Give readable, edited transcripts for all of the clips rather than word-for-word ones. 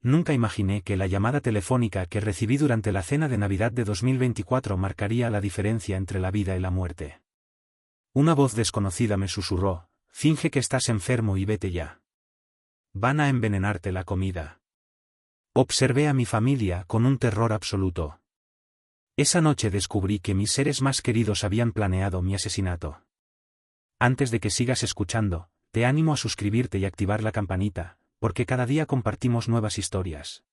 Nunca imaginé que la llamada telefónica que recibí durante la cena de Navidad de 2024 marcaría la diferencia entre la vida y la muerte. Una voz desconocida me susurró: finge que estás enfermo y vete ya. Van a envenenarte la comida. Observé a mi familia con un terror absoluto. Esa noche descubrí que mis seres más queridos habían planeado mi asesinato. Antes de que sigas escuchando, te animo a suscribirte y activar la campanita, porque cada día compartimos nuevas historias.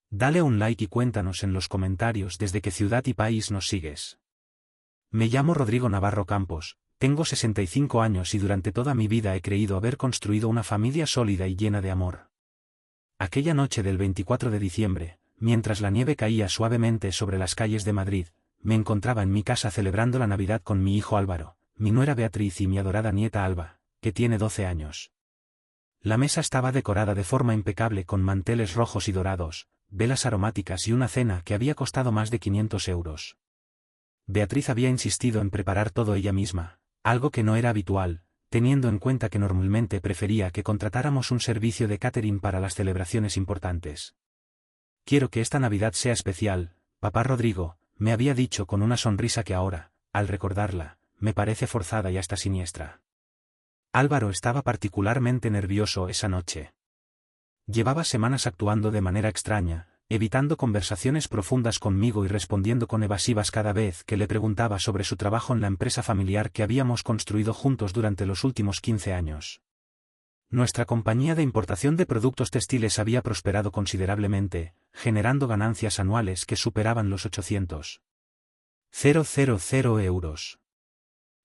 Dale un like y cuéntanos en los comentarios desde qué ciudad y país nos sigues. Me llamo Rodrigo Navarro Campos, tengo 65 años y durante toda mi vida he creído haber construido una familia sólida y llena de amor. Aquella noche del 24 de diciembre, mientras la nieve caía suavemente sobre las calles de Madrid, me encontraba en mi casa celebrando la Navidad con mi hijo Álvaro, mi nuera Beatriz y mi adorada nieta Alba, que tiene 12 años. La mesa estaba decorada de forma impecable con manteles rojos y dorados, velas aromáticas y una cena que había costado más de 500 euros. Beatriz había insistido en preparar todo ella misma, algo que no era habitual, teniendo en cuenta que normalmente prefería que contratáramos un servicio de catering para las celebraciones importantes. Quiero que esta Navidad sea especial, papá Rodrigo, me había dicho con una sonrisa que ahora, al recordarla, me parece forzada y hasta siniestra. Álvaro estaba particularmente nervioso esa noche. Llevaba semanas actuando de manera extraña, evitando conversaciones profundas conmigo y respondiendo con evasivas cada vez que le preguntaba sobre su trabajo en la empresa familiar que habíamos construido juntos durante los últimos 15 años. Nuestra compañía de importación de productos textiles había prosperado considerablemente, generando ganancias anuales que superaban los 800.000 euros.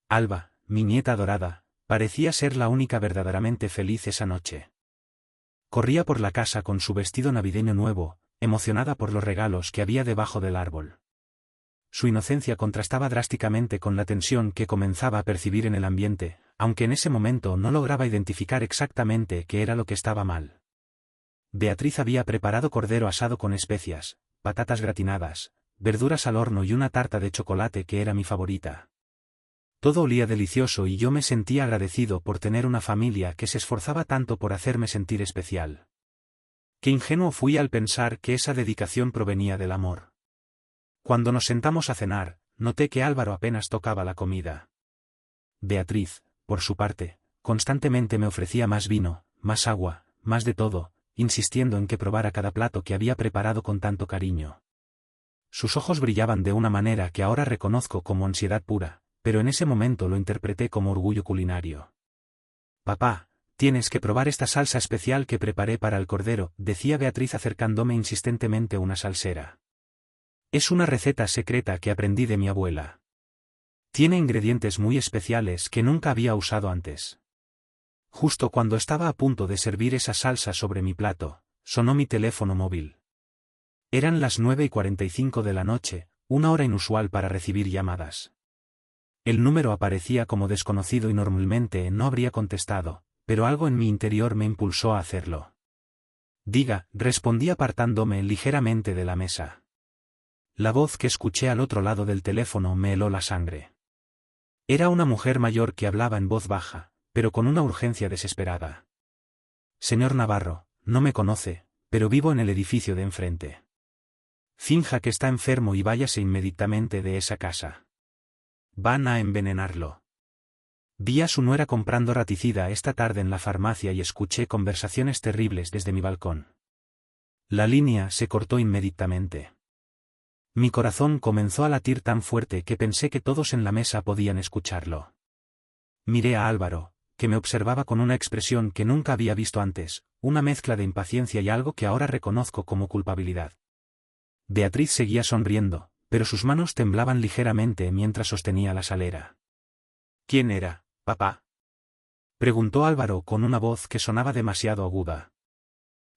Alba, mi nieta adorada, parecía ser la única verdaderamente feliz esa noche. Corría por la casa con su vestido navideño nuevo, emocionada por los regalos que había debajo del árbol. Su inocencia contrastaba drásticamente con la tensión que comenzaba a percibir en el ambiente, aunque en ese momento no lograba identificar exactamente qué era lo que estaba mal. Beatriz había preparado cordero asado con especias, patatas gratinadas, verduras al horno y una tarta de chocolate que era mi favorita. Todo olía delicioso y yo me sentía agradecido por tener una familia que se esforzaba tanto por hacerme sentir especial. Qué ingenuo fui al pensar que esa dedicación provenía del amor. Cuando nos sentamos a cenar, noté que Álvaro apenas tocaba la comida. Beatriz, por su parte, constantemente me ofrecía más vino, más agua, más de todo, insistiendo en que probara cada plato que había preparado con tanto cariño. Sus ojos brillaban de una manera que ahora reconozco como ansiedad pura, pero en ese momento lo interpreté como orgullo culinario. Papá, tienes que probar esta salsa especial que preparé para el cordero, decía Beatriz acercándome insistentemente una salsera. Es una receta secreta que aprendí de mi abuela. Tiene ingredientes muy especiales que nunca había usado antes. Justo cuando estaba a punto de servir esa salsa sobre mi plato, sonó mi teléfono móvil. Eran las 9:45 de la noche, una hora inusual para recibir llamadas. El número aparecía como desconocido y normalmente no habría contestado, pero algo en mi interior me impulsó a hacerlo. Diga, respondí apartándome ligeramente de la mesa. La voz que escuché al otro lado del teléfono me heló la sangre. Era una mujer mayor que hablaba en voz baja, pero con una urgencia desesperada. Señor Navarro, no me conoce, pero vivo en el edificio de enfrente. Finja que está enfermo y váyase inmediatamente de esa casa. Van a envenenarlo. Vi a su nuera comprando raticida esta tarde en la farmacia y escuché conversaciones terribles desde mi balcón. La línea se cortó inmediatamente. Mi corazón comenzó a latir tan fuerte que pensé que todos en la mesa podían escucharlo. Miré a Álvaro, que me observaba con una expresión que nunca había visto antes, una mezcla de impaciencia y algo que ahora reconozco como culpabilidad. Beatriz seguía sonriendo, pero sus manos temblaban ligeramente mientras sostenía la salera. ¿Quién era, papá?, preguntó Álvaro con una voz que sonaba demasiado aguda.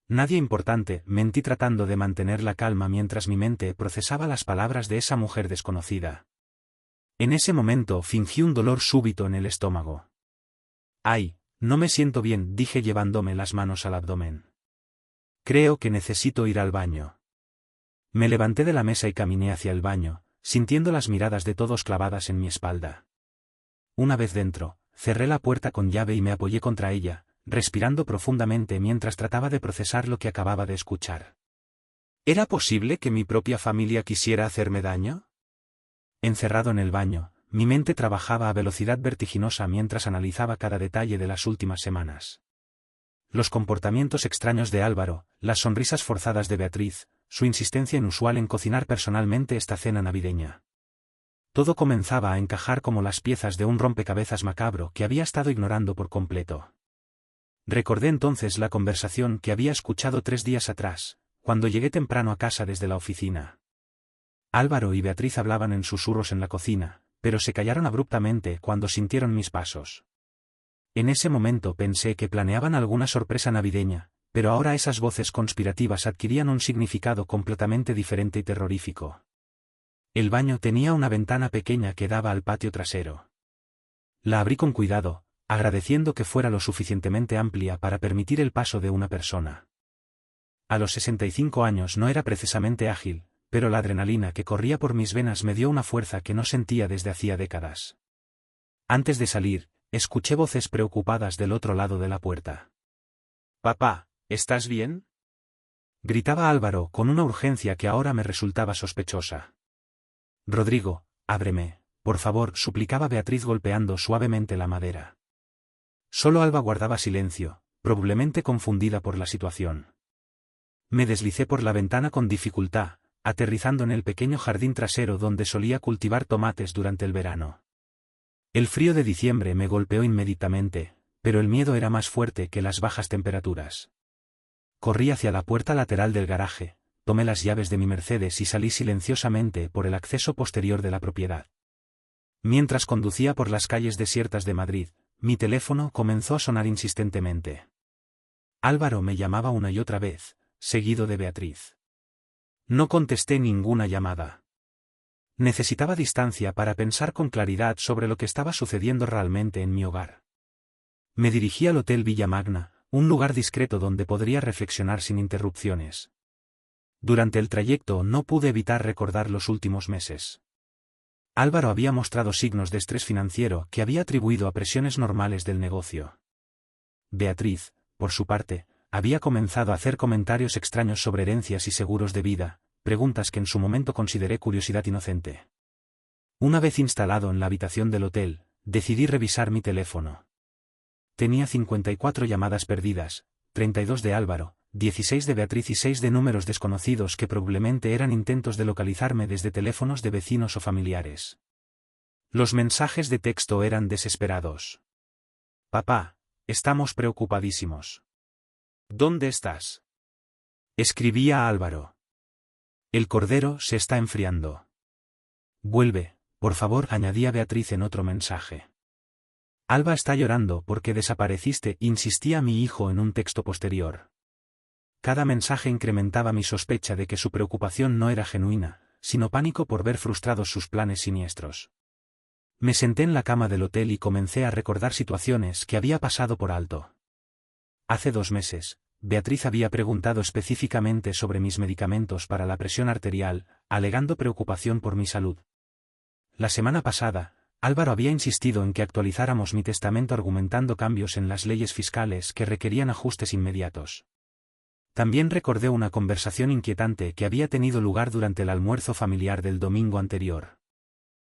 Nadie importante, mentí tratando de mantener la calma mientras mi mente procesaba las palabras de esa mujer desconocida. En ese momento fingí un dolor súbito en el estómago. «Ay, no me siento bien», dije llevándome las manos al abdomen. «Creo que necesito ir al baño». Me levanté de la mesa y caminé hacia el baño, sintiendo las miradas de todos clavadas en mi espalda. Una vez dentro, cerré la puerta con llave y me apoyé contra ella, respirando profundamente mientras trataba de procesar lo que acababa de escuchar. ¿Era posible que mi propia familia quisiera hacerme daño? Encerrado en el baño, mi mente trabajaba a velocidad vertiginosa mientras analizaba cada detalle de las últimas semanas. Los comportamientos extraños de Álvaro, las sonrisas forzadas de Beatriz, su insistencia inusual en cocinar personalmente esta cena navideña. Todo comenzaba a encajar como las piezas de un rompecabezas macabro que había estado ignorando por completo. Recordé entonces la conversación que había escuchado 3 días atrás, cuando llegué temprano a casa desde la oficina. Álvaro y Beatriz hablaban en susurros en la cocina, pero se callaron abruptamente cuando sintieron mis pasos. En ese momento pensé que planeaban alguna sorpresa navideña, pero ahora esas voces conspirativas adquirían un significado completamente diferente y terrorífico. El baño tenía una ventana pequeña que daba al patio trasero. La abrí con cuidado, agradeciendo que fuera lo suficientemente amplia para permitir el paso de una persona. A los 65 años no era precisamente ágil, pero la adrenalina que corría por mis venas me dio una fuerza que no sentía desde hacía décadas. Antes de salir, escuché voces preocupadas del otro lado de la puerta. «Papá, ¿estás bien?», gritaba Álvaro con una urgencia que ahora me resultaba sospechosa. «Rodrigo, ábreme, por favor», suplicaba Beatriz golpeando suavemente la madera. Solo Alba guardaba silencio, probablemente confundida por la situación. Me deslicé por la ventana con dificultad, aterrizando en el pequeño jardín trasero donde solía cultivar tomates durante el verano. El frío de diciembre me golpeó inmediatamente, pero el miedo era más fuerte que las bajas temperaturas. Corrí hacia la puerta lateral del garaje, tomé las llaves de mi Mercedes y salí silenciosamente por el acceso posterior de la propiedad. Mientras conducía por las calles desiertas de Madrid, mi teléfono comenzó a sonar insistentemente. Álvaro me llamaba una y otra vez, seguido de Beatriz. No contesté ninguna llamada. Necesitaba distancia para pensar con claridad sobre lo que estaba sucediendo realmente en mi hogar. Me dirigí al Hotel Villa Magna, un lugar discreto donde podría reflexionar sin interrupciones. Durante el trayecto no pude evitar recordar los últimos meses. Álvaro había mostrado signos de estrés financiero que había atribuido a presiones normales del negocio. Beatriz, por su parte, había comenzado a hacer comentarios extraños sobre herencias y seguros de vida, preguntas que en su momento consideré curiosidad inocente. Una vez instalado en la habitación del hotel, decidí revisar mi teléfono. Tenía 54 llamadas perdidas, 32 de Álvaro, 16 de Beatriz y 6 de números desconocidos que probablemente eran intentos de localizarme desde teléfonos de vecinos o familiares. Los mensajes de texto eran desesperados. «Papá, estamos preocupadísimos. ¿Dónde estás?», escribía a Álvaro. «El cordero se está enfriando. Vuelve, por favor», añadía Beatriz en otro mensaje. «Alba está llorando porque desapareciste», insistía mi hijo en un texto posterior. Cada mensaje incrementaba mi sospecha de que su preocupación no era genuina, sino pánico por ver frustrados sus planes siniestros. Me senté en la cama del hotel y comencé a recordar situaciones que había pasado por alto. Hace 2 meses, Beatriz había preguntado específicamente sobre mis medicamentos para la presión arterial, alegando preocupación por mi salud. La semana pasada, Álvaro había insistido en que actualizáramos mi testamento argumentando cambios en las leyes fiscales que requerían ajustes inmediatos. También recordé una conversación inquietante que había tenido lugar durante el almuerzo familiar del domingo anterior.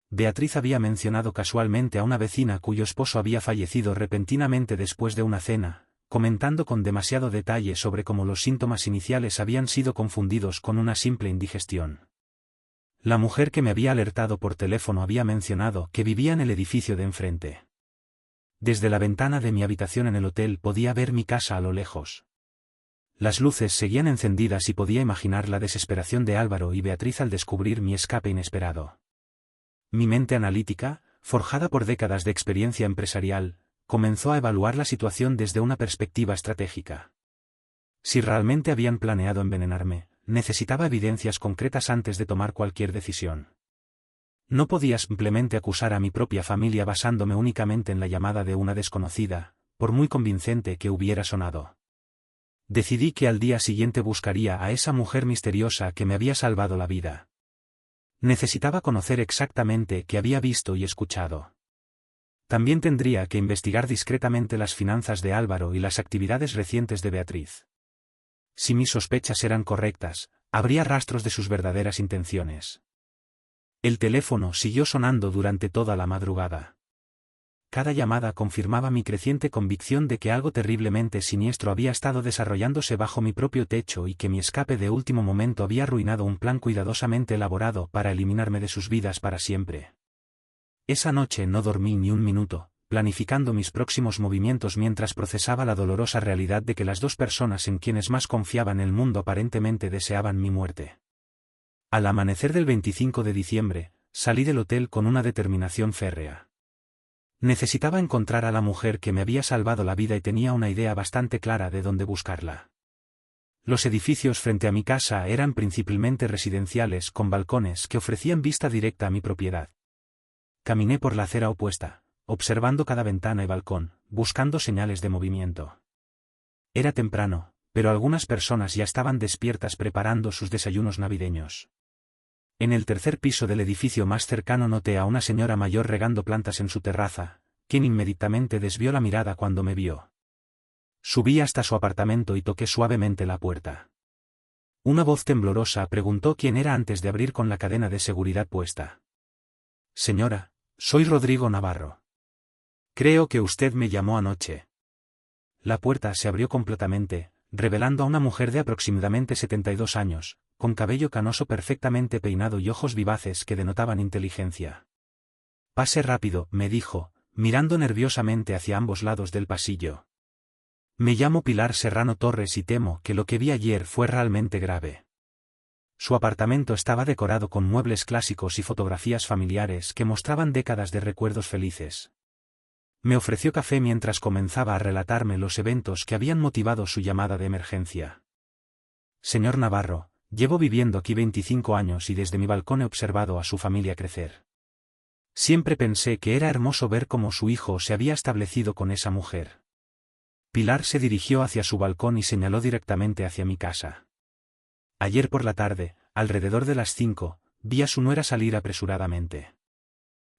Beatriz había mencionado casualmente a una vecina cuyo esposo había fallecido repentinamente después de una cena, comentando con demasiado detalle sobre cómo los síntomas iniciales habían sido confundidos con una simple indigestión. La mujer que me había alertado por teléfono había mencionado que vivía en el edificio de enfrente. Desde la ventana de mi habitación en el hotel podía ver mi casa a lo lejos. Las luces seguían encendidas y podía imaginar la desesperación de Álvaro y Beatriz al descubrir mi escape inesperado. Mi mente analítica, forjada por décadas de experiencia empresarial, comenzó a evaluar la situación desde una perspectiva estratégica. Si realmente habían planeado envenenarme, necesitaba evidencias concretas antes de tomar cualquier decisión. No podía simplemente acusar a mi propia familia basándome únicamente en la llamada de una desconocida, por muy convincente que hubiera sonado. Decidí que al día siguiente buscaría a esa mujer misteriosa que me había salvado la vida. Necesitaba conocer exactamente qué había visto y escuchado. También tendría que investigar discretamente las finanzas de Álvaro y las actividades recientes de Beatriz. Si mis sospechas eran correctas, habría rastros de sus verdaderas intenciones. El teléfono siguió sonando durante toda la madrugada. Cada llamada confirmaba mi creciente convicción de que algo terriblemente siniestro había estado desarrollándose bajo mi propio techo y que mi escape de último momento había arruinado un plan cuidadosamente elaborado para eliminarme de sus vidas para siempre. Esa noche no dormí ni un minuto, planificando mis próximos movimientos mientras procesaba la dolorosa realidad de que las dos personas en quienes más confiaba en el mundo aparentemente deseaban mi muerte. Al amanecer del 25 de diciembre, salí del hotel con una determinación férrea. Necesitaba encontrar a la mujer que me había salvado la vida y tenía una idea bastante clara de dónde buscarla. Los edificios frente a mi casa eran principalmente residenciales con balcones que ofrecían vista directa a mi propiedad. Caminé por la acera opuesta, observando cada ventana y balcón, buscando señales de movimiento. Era temprano, pero algunas personas ya estaban despiertas preparando sus desayunos navideños. En el tercer piso del edificio más cercano noté a una señora mayor regando plantas en su terraza, quien inmediatamente desvió la mirada cuando me vio. Subí hasta su apartamento y toqué suavemente la puerta. Una voz temblorosa preguntó quién era antes de abrir con la cadena de seguridad puesta. Señora, soy Rodrigo Navarro. Creo que usted me llamó anoche. La puerta se abrió completamente, revelando a una mujer de aproximadamente 72 años, con cabello canoso perfectamente peinado y ojos vivaces que denotaban inteligencia. Pase rápido, me dijo, mirando nerviosamente hacia ambos lados del pasillo. Me llamo Pilar Serrano Torres y temo que lo que vi ayer fue realmente grave. Su apartamento estaba decorado con muebles clásicos y fotografías familiares que mostraban décadas de recuerdos felices. Me ofreció café mientras comenzaba a relatarme los eventos que habían motivado su llamada de emergencia. Señor Navarro, llevo viviendo aquí 25 años y desde mi balcón he observado a su familia crecer. Siempre pensé que era hermoso ver cómo su hijo se había establecido con esa mujer. Pilar se dirigió hacia su balcón y señaló directamente hacia mi casa. Ayer por la tarde, alrededor de las 5, vi a su nuera salir apresuradamente.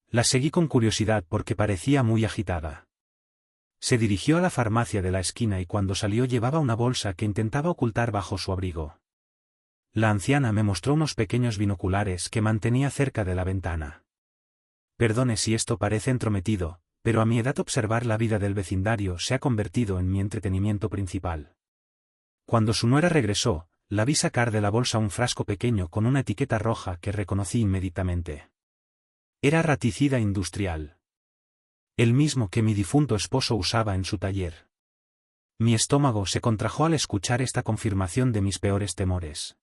La seguí con curiosidad porque parecía muy agitada. Se dirigió a la farmacia de la esquina y cuando salió llevaba una bolsa que intentaba ocultar bajo su abrigo. La anciana me mostró unos pequeños binoculares que mantenía cerca de la ventana. Perdone si esto parece entrometido, pero a mi edad observar la vida del vecindario se ha convertido en mi entretenimiento principal. Cuando su nuera regresó, la vi sacar de la bolsa un frasco pequeño con una etiqueta roja que reconocí inmediatamente. Era raticida industrial. El mismo que mi difunto esposo usaba en su taller. Mi estómago se contrajo al escuchar esta confirmación de mis peores temores.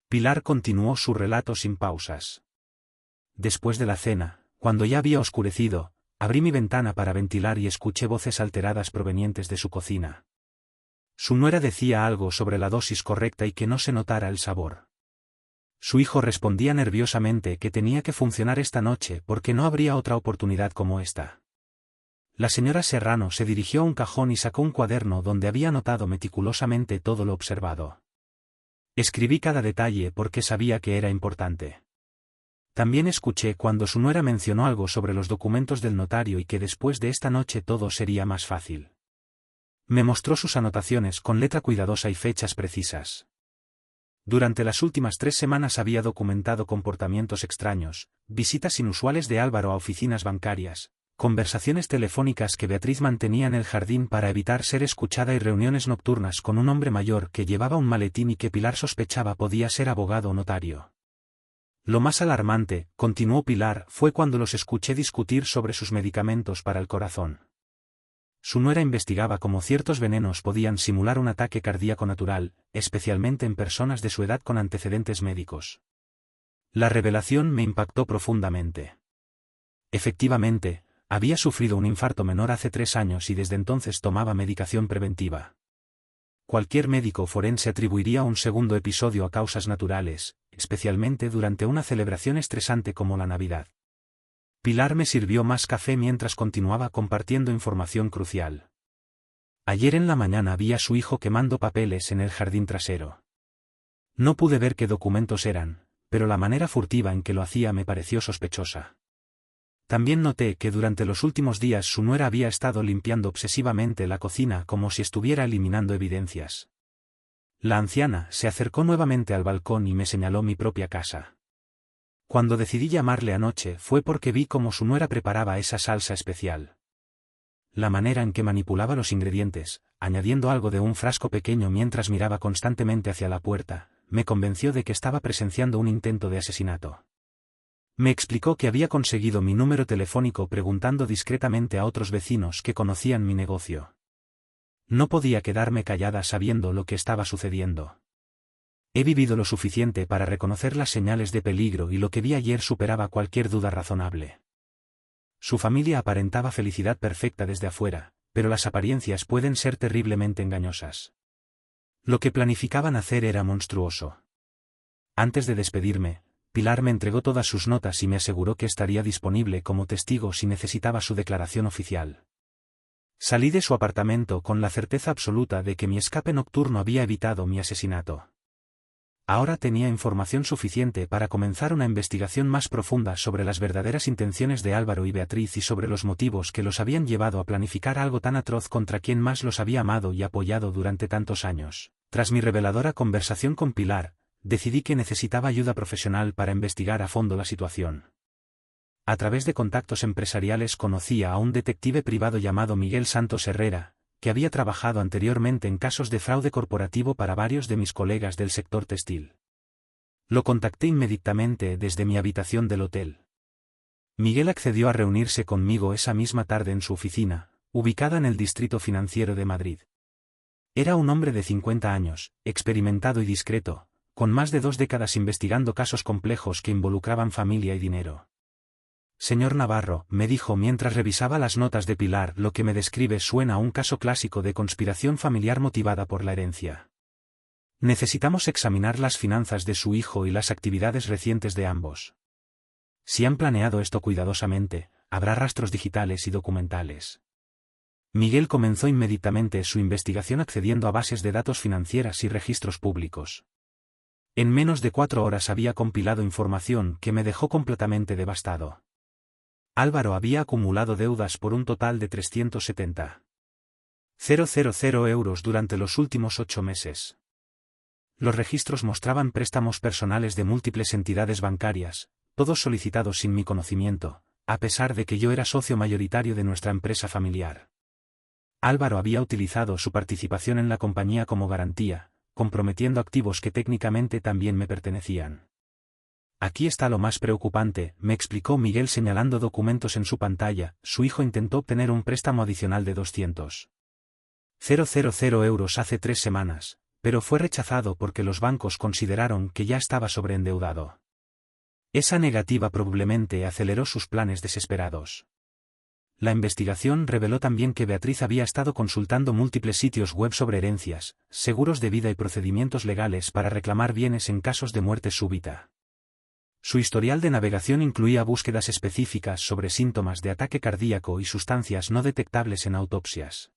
Pilar continuó su relato sin pausas. Después de la cena, cuando ya había oscurecido, abrí mi ventana para ventilar y escuché voces alteradas provenientes de su cocina. Su nuera decía algo sobre la dosis correcta y que no se notara el sabor. Su hijo respondía nerviosamente que tenía que funcionar esta noche porque no habría otra oportunidad como esta. La señora Serrano se dirigió a un cajón y sacó un cuaderno donde había anotado meticulosamente todo lo observado. Escribí cada detalle porque sabía que era importante. También escuché cuando su nuera mencionó algo sobre los documentos del notario y que después de esta noche todo sería más fácil. Me mostró sus anotaciones con letra cuidadosa y fechas precisas. Durante las últimas 3 semanas había documentado comportamientos extraños, visitas inusuales de Álvaro a oficinas bancarias, conversaciones telefónicas que Beatriz mantenía en el jardín para evitar ser escuchada y reuniones nocturnas con un hombre mayor que llevaba un maletín y que Pilar sospechaba podía ser abogado o notario. Lo más alarmante, continuó Pilar, fue cuando los escuché discutir sobre sus medicamentos para el corazón. Su nuera investigaba cómo ciertos venenos podían simular un ataque cardíaco natural, especialmente en personas de su edad con antecedentes médicos. La revelación me impactó profundamente. Efectivamente, había sufrido un infarto menor hace 3 años y desde entonces tomaba medicación preventiva. Cualquier médico forense atribuiría un segundo episodio a causas naturales, especialmente durante una celebración estresante como la Navidad. Pilar me sirvió más café mientras continuaba compartiendo información crucial. Ayer en la mañana vi a su hijo quemando papeles en el jardín trasero. No pude ver qué documentos eran, pero la manera furtiva en que lo hacía me pareció sospechosa. También noté que durante los últimos días su nuera había estado limpiando obsesivamente la cocina como si estuviera eliminando evidencias. La anciana se acercó nuevamente al balcón y me señaló mi propia casa. Cuando decidí llamarle anoche fue porque vi cómo su nuera preparaba esa salsa especial. La manera en que manipulaba los ingredientes, añadiendo algo de un frasco pequeño mientras miraba constantemente hacia la puerta, me convenció de que estaba presenciando un intento de asesinato. Me explicó que había conseguido mi número telefónico preguntando discretamente a otros vecinos que conocían mi negocio. No podía quedarme callada sabiendo lo que estaba sucediendo. He vivido lo suficiente para reconocer las señales de peligro y lo que vi ayer superaba cualquier duda razonable. Su familia aparentaba felicidad perfecta desde afuera, pero las apariencias pueden ser terriblemente engañosas. Lo que planificaban hacer era monstruoso. Antes de despedirme, Pilar me entregó todas sus notas y me aseguró que estaría disponible como testigo si necesitaba su declaración oficial. Salí de su apartamento con la certeza absoluta de que mi escape nocturno había evitado mi asesinato. Ahora tenía información suficiente para comenzar una investigación más profunda sobre las verdaderas intenciones de Álvaro y Beatriz y sobre los motivos que los habían llevado a planificar algo tan atroz contra quien más los había amado y apoyado durante tantos años. Tras mi reveladora conversación con Pilar, decidí que necesitaba ayuda profesional para investigar a fondo la situación. A través de contactos empresariales conocí a un detective privado llamado Miguel Santos Herrera, que había trabajado anteriormente en casos de fraude corporativo para varios de mis colegas del sector textil. Lo contacté inmediatamente desde mi habitación del hotel. Miguel accedió a reunirse conmigo esa misma tarde en su oficina, ubicada en el Distrito Financiero de Madrid. Era un hombre de 50 años, experimentado y discreto, con más de 2 décadas investigando casos complejos que involucraban familia y dinero. Señor Navarro, me dijo mientras revisaba las notas de Pilar, lo que me describe suena a un caso clásico de conspiración familiar motivada por la herencia. Necesitamos examinar las finanzas de su hijo y las actividades recientes de ambos. Si han planeado esto cuidadosamente, habrá rastros digitales y documentales. Miguel comenzó inmediatamente su investigación accediendo a bases de datos financieras y registros públicos. En menos de 4 horas había compilado información que me dejó completamente devastado. Álvaro había acumulado deudas por un total de 370.000 euros durante los últimos 8 meses. Los registros mostraban préstamos personales de múltiples entidades bancarias, todos solicitados sin mi conocimiento, a pesar de que yo era socio mayoritario de nuestra empresa familiar. Álvaro había utilizado su participación en la compañía como garantía, comprometiendo activos que técnicamente también me pertenecían. Aquí está lo más preocupante, me explicó Miguel señalando documentos en su pantalla. Su hijo intentó obtener un préstamo adicional de 200.000 euros hace 3 semanas, pero fue rechazado porque los bancos consideraron que ya estaba sobreendeudado. Esa negativa probablemente aceleró sus planes desesperados. La investigación reveló también que Beatriz había estado consultando múltiples sitios web sobre herencias, seguros de vida y procedimientos legales para reclamar bienes en casos de muerte súbita. Su historial de navegación incluía búsquedas específicas sobre síntomas de ataque cardíaco y sustancias no detectables en autopsias.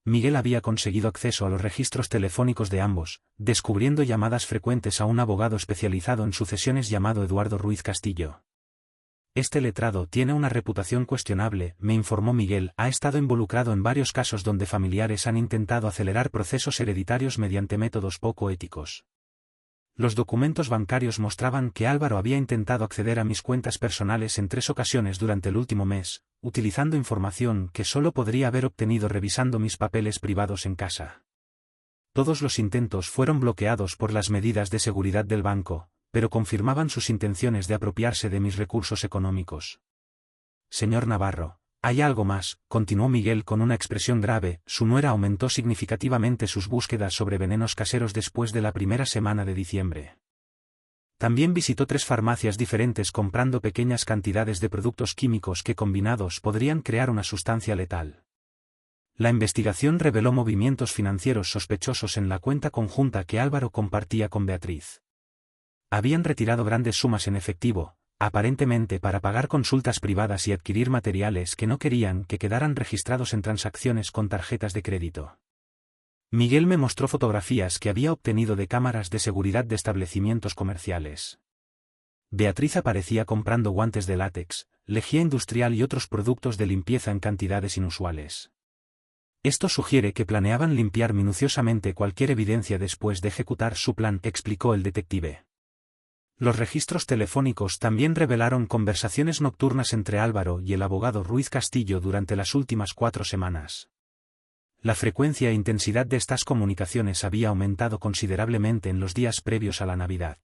Miguel había conseguido acceso a los registros telefónicos de ambos, descubriendo llamadas frecuentes a un abogado especializado en sucesiones llamado Eduardo Ruiz Castillo. Este letrado tiene una reputación cuestionable, me informó Miguel, ha estado involucrado en varios casos donde familiares han intentado acelerar procesos hereditarios mediante métodos poco éticos. Los documentos bancarios mostraban que Álvaro había intentado acceder a mis cuentas personales en 3 ocasiones durante el último mes, utilizando información que solo podría haber obtenido revisando mis papeles privados en casa. Todos los intentos fueron bloqueados por las medidas de seguridad del banco, pero confirmaban sus intenciones de apropiarse de mis recursos económicos. Señor Navarro, hay algo más, continuó Miguel con una expresión grave. Su nuera aumentó significativamente sus búsquedas sobre venenos caseros después de la primera semana de diciembre. También visitó 3 farmacias diferentes comprando pequeñas cantidades de productos químicos que combinados podrían crear una sustancia letal. La investigación reveló movimientos financieros sospechosos en la cuenta conjunta que Álvaro compartía con Beatriz. Habían retirado grandes sumas en efectivo, aparentemente para pagar consultas privadas y adquirir materiales que no querían que quedaran registrados en transacciones con tarjetas de crédito. Miguel me mostró fotografías que había obtenido de cámaras de seguridad de establecimientos comerciales. Beatriz aparecía comprando guantes de látex, lejía industrial y otros productos de limpieza en cantidades inusuales. Esto sugiere que planeaban limpiar minuciosamente cualquier evidencia después de ejecutar su plan, explicó el detective. Los registros telefónicos también revelaron conversaciones nocturnas entre Álvaro y el abogado Ruiz Castillo durante las últimas 4 semanas. La frecuencia e intensidad de estas comunicaciones había aumentado considerablemente en los días previos a la Navidad.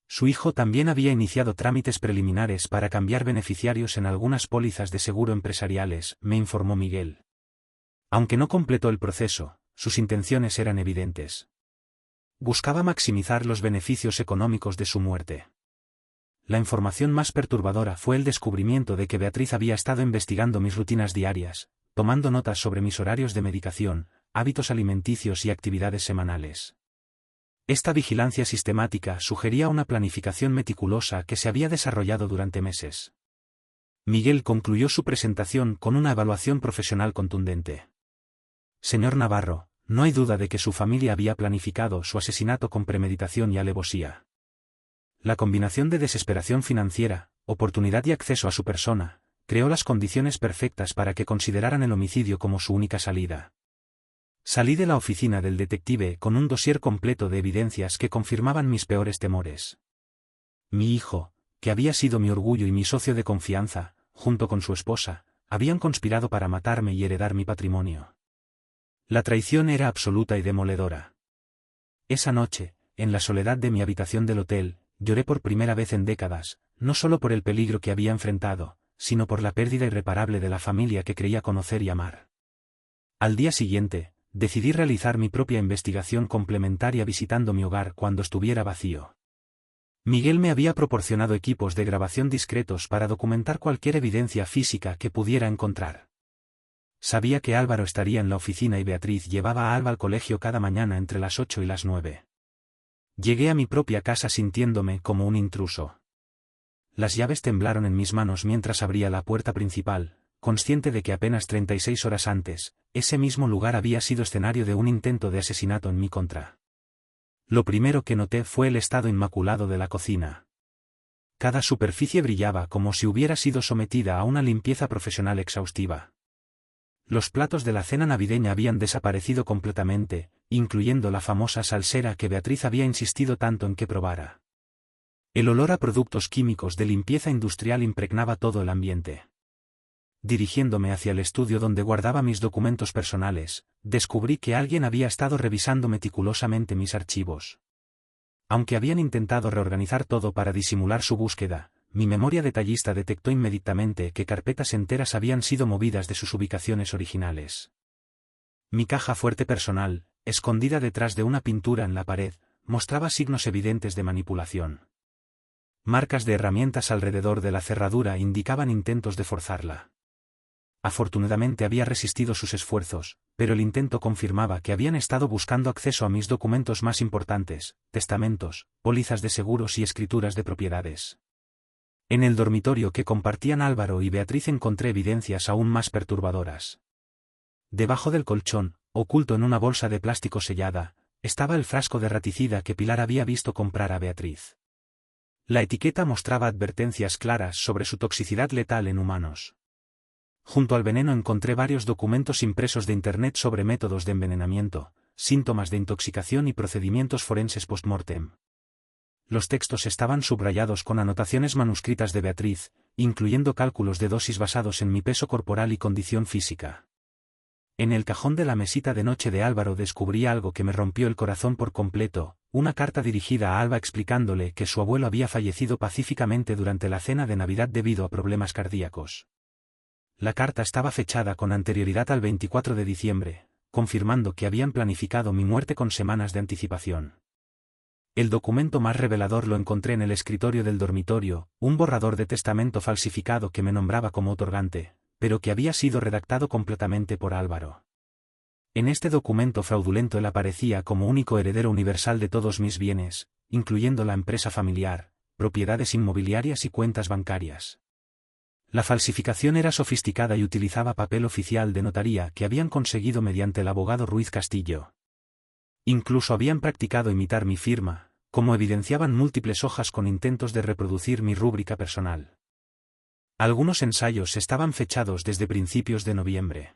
Su hijo también había iniciado trámites preliminares para cambiar beneficiarios en algunas pólizas de seguro empresariales, me informó Miguel. Aunque no completó el proceso, sus intenciones eran evidentes. Buscaba maximizar los beneficios económicos de su muerte. La información más perturbadora fue el descubrimiento de que Beatriz había estado investigando mis rutinas diarias, tomando notas sobre mis horarios de medicación, hábitos alimenticios y actividades semanales. Esta vigilancia sistemática sugería una planificación meticulosa que se había desarrollado durante meses. Miguel concluyó su presentación con una evaluación profesional contundente. Señor Navarro, no hay duda de que su familia había planificado su asesinato con premeditación y alevosía. La combinación de desesperación financiera, oportunidad y acceso a su persona, creó las condiciones perfectas para que consideraran el homicidio como su única salida. Salí de la oficina del detective con un dossier completo de evidencias que confirmaban mis peores temores. Mi hijo, que había sido mi orgullo y mi socio de confianza, junto con su esposa, habían conspirado para matarme y heredar mi patrimonio. La traición era absoluta y demoledora. Esa noche, en la soledad de mi habitación del hotel, lloré por primera vez en décadas, no solo por el peligro que había enfrentado, sino por la pérdida irreparable de la familia que creía conocer y amar. Al día siguiente, decidí realizar mi propia investigación complementaria visitando mi hogar cuando estuviera vacío. Miguel me había proporcionado equipos de grabación discretos para documentar cualquier evidencia física que pudiera encontrar. Sabía que Álvaro estaría en la oficina y Beatriz llevaba a Alba al colegio cada mañana entre las 8 y las 9. Llegué a mi propia casa sintiéndome como un intruso. Las llaves temblaron en mis manos mientras abría la puerta principal, consciente de que apenas 36 horas antes, ese mismo lugar había sido escenario de un intento de asesinato en mi contra. Lo primero que noté fue el estado inmaculado de la cocina. Cada superficie brillaba como si hubiera sido sometida a una limpieza profesional exhaustiva. Los platos de la cena navideña habían desaparecido completamente, incluyendo la famosa salsera que Beatriz había insistido tanto en que probara. El olor a productos químicos de limpieza industrial impregnaba todo el ambiente. Dirigiéndome hacia el estudio donde guardaba mis documentos personales, descubrí que alguien había estado revisando meticulosamente mis archivos. Aunque habían intentado reorganizar todo para disimular su búsqueda, mi memoria detallista detectó inmediatamente que carpetas enteras habían sido movidas de sus ubicaciones originales. Mi caja fuerte personal, escondida detrás de una pintura en la pared, mostraba signos evidentes de manipulación. Marcas de herramientas alrededor de la cerradura indicaban intentos de forzarla. Afortunadamente había resistido sus esfuerzos, pero el intento confirmaba que habían estado buscando acceso a mis documentos más importantes, testamentos, pólizas de seguros y escrituras de propiedades. En el dormitorio que compartían Álvaro y Beatriz encontré evidencias aún más perturbadoras. Debajo del colchón, oculto en una bolsa de plástico sellada, estaba el frasco de raticida que Pilar había visto comprar a Beatriz. La etiqueta mostraba advertencias claras sobre su toxicidad letal en humanos. Junto al veneno encontré varios documentos impresos de Internet sobre métodos de envenenamiento, síntomas de intoxicación y procedimientos forenses post-mortem. Los textos estaban subrayados con anotaciones manuscritas de Beatriz, incluyendo cálculos de dosis basados en mi peso corporal y condición física. En el cajón de la mesita de noche de Álvaro descubrí algo que me rompió el corazón por completo, una carta dirigida a Alba explicándole que su abuelo había fallecido pacíficamente durante la cena de Navidad debido a problemas cardíacos. La carta estaba fechada con anterioridad al 24 de diciembre, confirmando que habían planificado mi muerte con semanas de anticipación. El documento más revelador lo encontré en el escritorio del dormitorio, un borrador de testamento falsificado que me nombraba como otorgante, pero que había sido redactado completamente por Álvaro. En este documento fraudulento él aparecía como único heredero universal de todos mis bienes, incluyendo la empresa familiar, propiedades inmobiliarias y cuentas bancarias. La falsificación era sofisticada y utilizaba papel oficial de notaría que habían conseguido mediante el abogado Ruiz Castillo. Incluso habían practicado imitar mi firma, como evidenciaban múltiples hojas con intentos de reproducir mi rúbrica personal. Algunos ensayos estaban fechados desde principios de noviembre.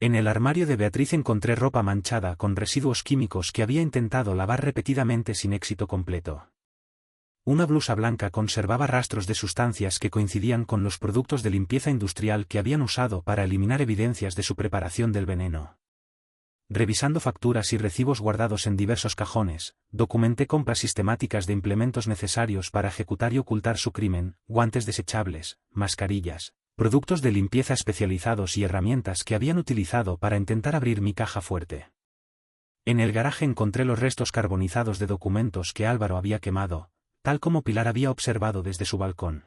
En el armario de Beatriz encontré ropa manchada con residuos químicos que había intentado lavar repetidamente sin éxito completo. Una blusa blanca conservaba rastros de sustancias que coincidían con los productos de limpieza industrial que habían usado para eliminar evidencias de su preparación del veneno. Revisando facturas y recibos guardados en diversos cajones, documenté compras sistemáticas de implementos necesarios para ejecutar y ocultar su crimen, guantes desechables, mascarillas, productos de limpieza especializados y herramientas que habían utilizado para intentar abrir mi caja fuerte. En el garaje encontré los restos carbonizados de documentos que Álvaro había quemado, tal como Pilar había observado desde su balcón.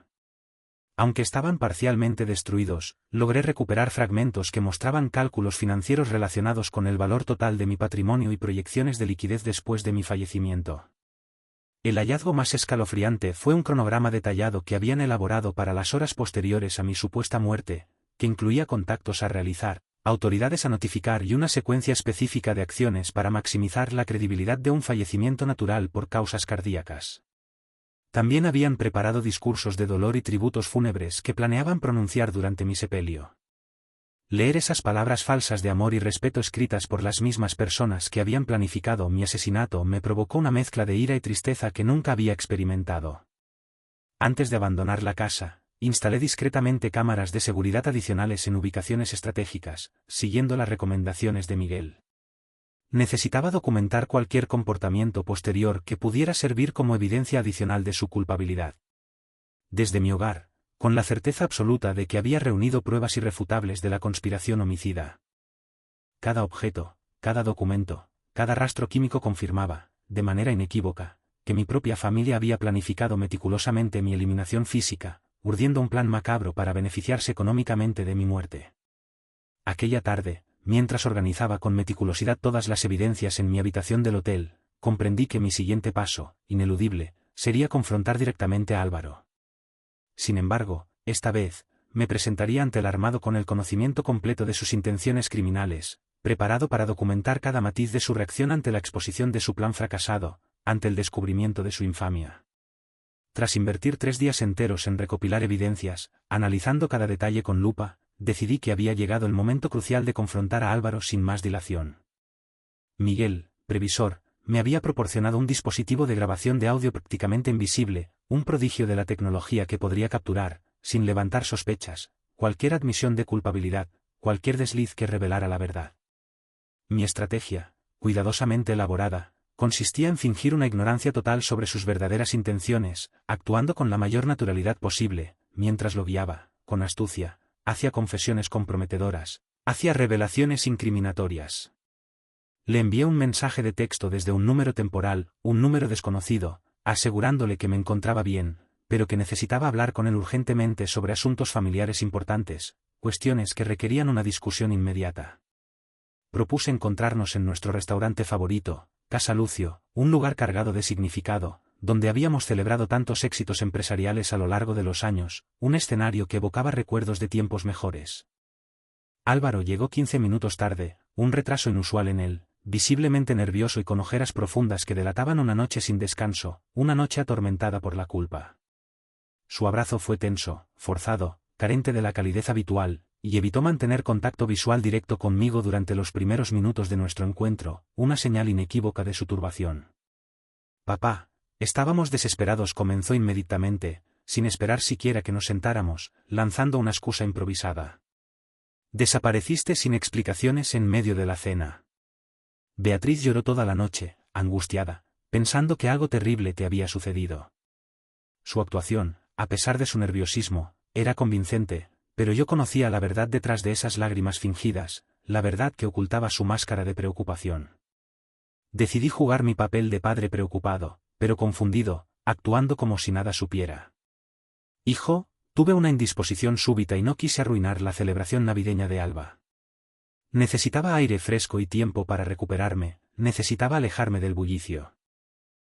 Aunque estaban parcialmente destruidos, logré recuperar fragmentos que mostraban cálculos financieros relacionados con el valor total de mi patrimonio y proyecciones de liquidez después de mi fallecimiento. El hallazgo más escalofriante fue un cronograma detallado que habían elaborado para las horas posteriores a mi supuesta muerte, que incluía contactos a realizar, autoridades a notificar y una secuencia específica de acciones para maximizar la credibilidad de un fallecimiento natural por causas cardíacas. También habían preparado discursos de dolor y tributos fúnebres que planeaban pronunciar durante mi sepelio. Leer esas palabras falsas de amor y respeto escritas por las mismas personas que habían planificado mi asesinato me provocó una mezcla de ira y tristeza que nunca había experimentado. Antes de abandonar la casa, instalé discretamente cámaras de seguridad adicionales en ubicaciones estratégicas, siguiendo las recomendaciones de Miguel. Necesitaba documentar cualquier comportamiento posterior que pudiera servir como evidencia adicional de su culpabilidad. Desde mi hogar, con la certeza absoluta de que había reunido pruebas irrefutables de la conspiración homicida. Cada objeto, cada documento, cada rastro químico confirmaba, de manera inequívoca, que mi propia familia había planificado meticulosamente mi eliminación física, urdiendo un plan macabro para beneficiarse económicamente de mi muerte. Aquella tarde, mientras organizaba con meticulosidad todas las evidencias en mi habitación del hotel, comprendí que mi siguiente paso, ineludible, sería confrontar directamente a Álvaro. Sin embargo, esta vez, me presentaría ante el armado con el conocimiento completo de sus intenciones criminales, preparado para documentar cada matiz de su reacción ante la exposición de su plan fracasado, ante el descubrimiento de su infamia. Tras invertir 3 días enteros en recopilar evidencias, analizando cada detalle con lupa, decidí que había llegado el momento crucial de confrontar a Álvaro sin más dilación. Miguel, previsor, me había proporcionado un dispositivo de grabación de audio prácticamente invisible, un prodigio de la tecnología que podría capturar, sin levantar sospechas, cualquier admisión de culpabilidad, cualquier desliz que revelara la verdad. Mi estrategia, cuidadosamente elaborada, consistía en fingir una ignorancia total sobre sus verdaderas intenciones, actuando con la mayor naturalidad posible, mientras lo guiaba, con astucia, hacia confesiones comprometedoras, hacia revelaciones incriminatorias. Le envié un mensaje de texto desde un número temporal, un número desconocido, asegurándole que me encontraba bien, pero que necesitaba hablar con él urgentemente sobre asuntos familiares importantes, cuestiones que requerían una discusión inmediata. Propuse encontrarnos en nuestro restaurante favorito, Casa Lucio, un lugar cargado de significado, donde habíamos celebrado tantos éxitos empresariales a lo largo de los años, un escenario que evocaba recuerdos de tiempos mejores. Álvaro llegó 15 minutos tarde, un retraso inusual en él, visiblemente nervioso y con ojeras profundas que delataban una noche sin descanso, una noche atormentada por la culpa. Su abrazo fue tenso, forzado, carente de la calidez habitual, y evitó mantener contacto visual directo conmigo durante los primeros minutos de nuestro encuentro, una señal inequívoca de su turbación. «Papá, estábamos desesperados», comenzó inmediatamente, sin esperar siquiera que nos sentáramos, lanzando una excusa improvisada. «Desapareciste sin explicaciones en medio de la cena». Beatriz lloró toda la noche, angustiada, pensando que algo terrible te había sucedido. Su actuación, a pesar de su nerviosismo, era convincente, pero yo conocía la verdad detrás de esas lágrimas fingidas, la verdad que ocultaba su máscara de preocupación. Decidí jugar mi papel de padre preocupado, pero confundido, actuando como si nada supiera. «Hijo, tuve una indisposición súbita y no quise arruinar la celebración navideña de Alba. Necesitaba aire fresco y tiempo para recuperarme, necesitaba alejarme del bullicio».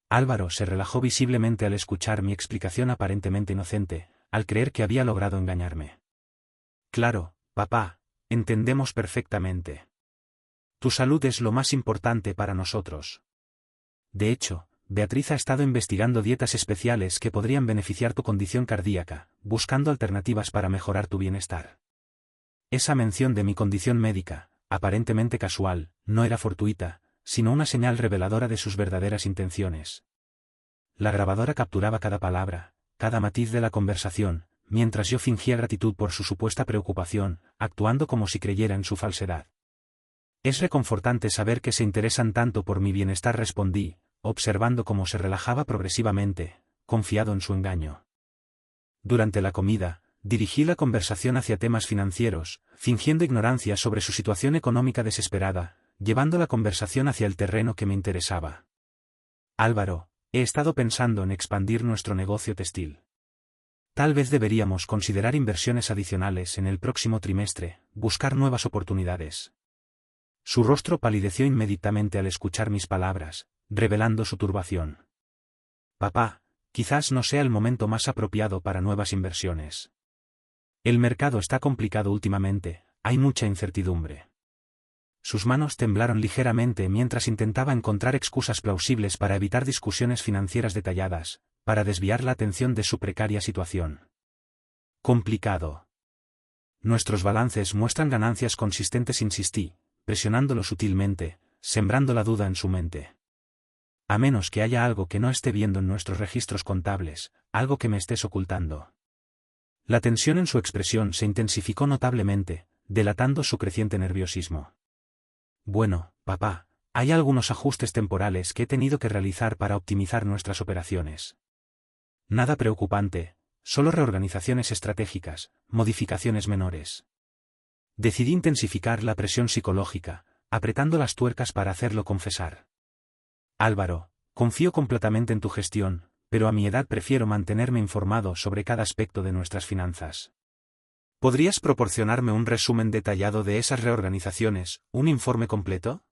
Álvaro se relajó visiblemente al escuchar mi explicación aparentemente inocente, al creer que había logrado engañarme. «Claro, papá, entendemos perfectamente. Tu salud es lo más importante para nosotros. De hecho, Beatriz ha estado investigando dietas especiales que podrían beneficiar tu condición cardíaca», buscando alternativas para mejorar tu bienestar. Esa mención de mi condición médica, aparentemente casual, no era fortuita, sino una señal reveladora de sus verdaderas intenciones. La grabadora capturaba cada palabra, cada matiz de la conversación, mientras yo fingía gratitud por su supuesta preocupación, actuando como si creyera en su falsedad. Es reconfortante saber que se interesan tanto por mi bienestar, respondí, observando cómo se relajaba progresivamente, confiado en su engaño. Durante la comida, dirigí la conversación hacia temas financieros, fingiendo ignorancia sobre su situación económica desesperada, llevando la conversación hacia el terreno que me interesaba. Álvaro, he estado pensando en expandir nuestro negocio textil. Tal vez deberíamos considerar inversiones adicionales en el próximo trimestre, buscar nuevas oportunidades. Su rostro palideció inmediatamente al escuchar mis palabras, revelando su turbación. Papá, quizás no sea el momento más apropiado para nuevas inversiones. El mercado está complicado últimamente, hay mucha incertidumbre. Sus manos temblaron ligeramente mientras intentaba encontrar excusas plausibles para evitar discusiones financieras detalladas, para desviar la atención de su precaria situación. Complicado. Nuestros balances muestran ganancias consistentes, insistí, presionándolo sutilmente, sembrando la duda en su mente. A menos que haya algo que no esté viendo en nuestros registros contables, algo que me estés ocultando. La tensión en su expresión se intensificó notablemente, delatando su creciente nerviosismo. Bueno, papá, hay algunos ajustes temporales que he tenido que realizar para optimizar nuestras operaciones. Nada preocupante, solo reorganizaciones estratégicas, modificaciones menores. Decidí intensificar la presión psicológica, apretando las tuercas para hacerlo confesar. Álvaro, confío completamente en tu gestión, pero a mi edad prefiero mantenerme informado sobre cada aspecto de nuestras finanzas. ¿Podrías proporcionarme un resumen detallado de esas reorganizaciones, un informe completo?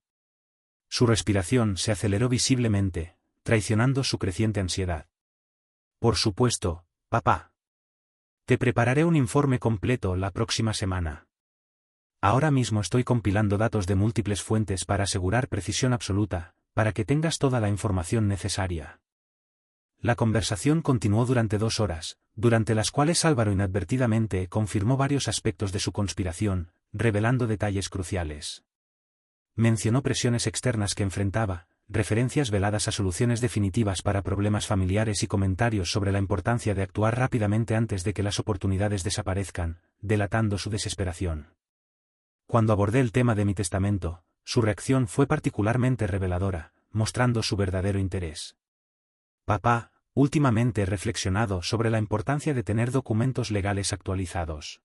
Su respiración se aceleró visiblemente, traicionando su creciente ansiedad. Por supuesto, papá. Te prepararé un informe completo la próxima semana. Ahora mismo estoy compilando datos de múltiples fuentes para asegurar precisión absoluta, para que tengas toda la información necesaria. La conversación continuó durante 2 horas, durante las cuales Álvaro inadvertidamente confirmó varios aspectos de su conspiración, revelando detalles cruciales. Mencionó presiones externas que enfrentaba, referencias veladas a soluciones definitivas para problemas familiares y comentarios sobre la importancia de actuar rápidamente antes de que las oportunidades desaparezcan, delatando su desesperación. Cuando abordé el tema de mi testamento, su reacción fue particularmente reveladora, mostrando su verdadero interés. Papá, últimamente he reflexionado sobre la importancia de tener documentos legales actualizados.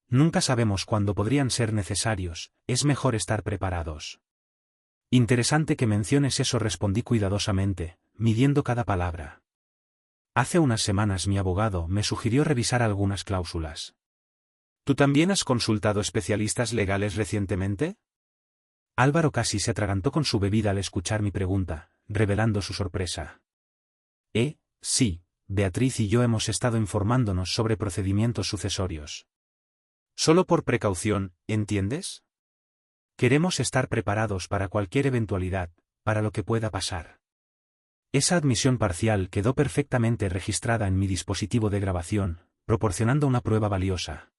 Nunca sabemos cuándo podrían ser necesarios, es mejor estar preparados. Interesante que menciones eso, respondí cuidadosamente, midiendo cada palabra. Hace unas semanas mi abogado me sugirió revisar algunas cláusulas. ¿Tú también has consultado especialistas legales recientemente? Álvaro casi se atragantó con su bebida al escuchar mi pregunta, revelando su sorpresa. Sí, Beatriz y yo hemos estado informándonos sobre procedimientos sucesorios. Solo por precaución, ¿entiendes? Queremos estar preparados para cualquier eventualidad, para lo que pueda pasar. Esa admisión parcial quedó perfectamente registrada en mi dispositivo de grabación, proporcionando una prueba valiosa.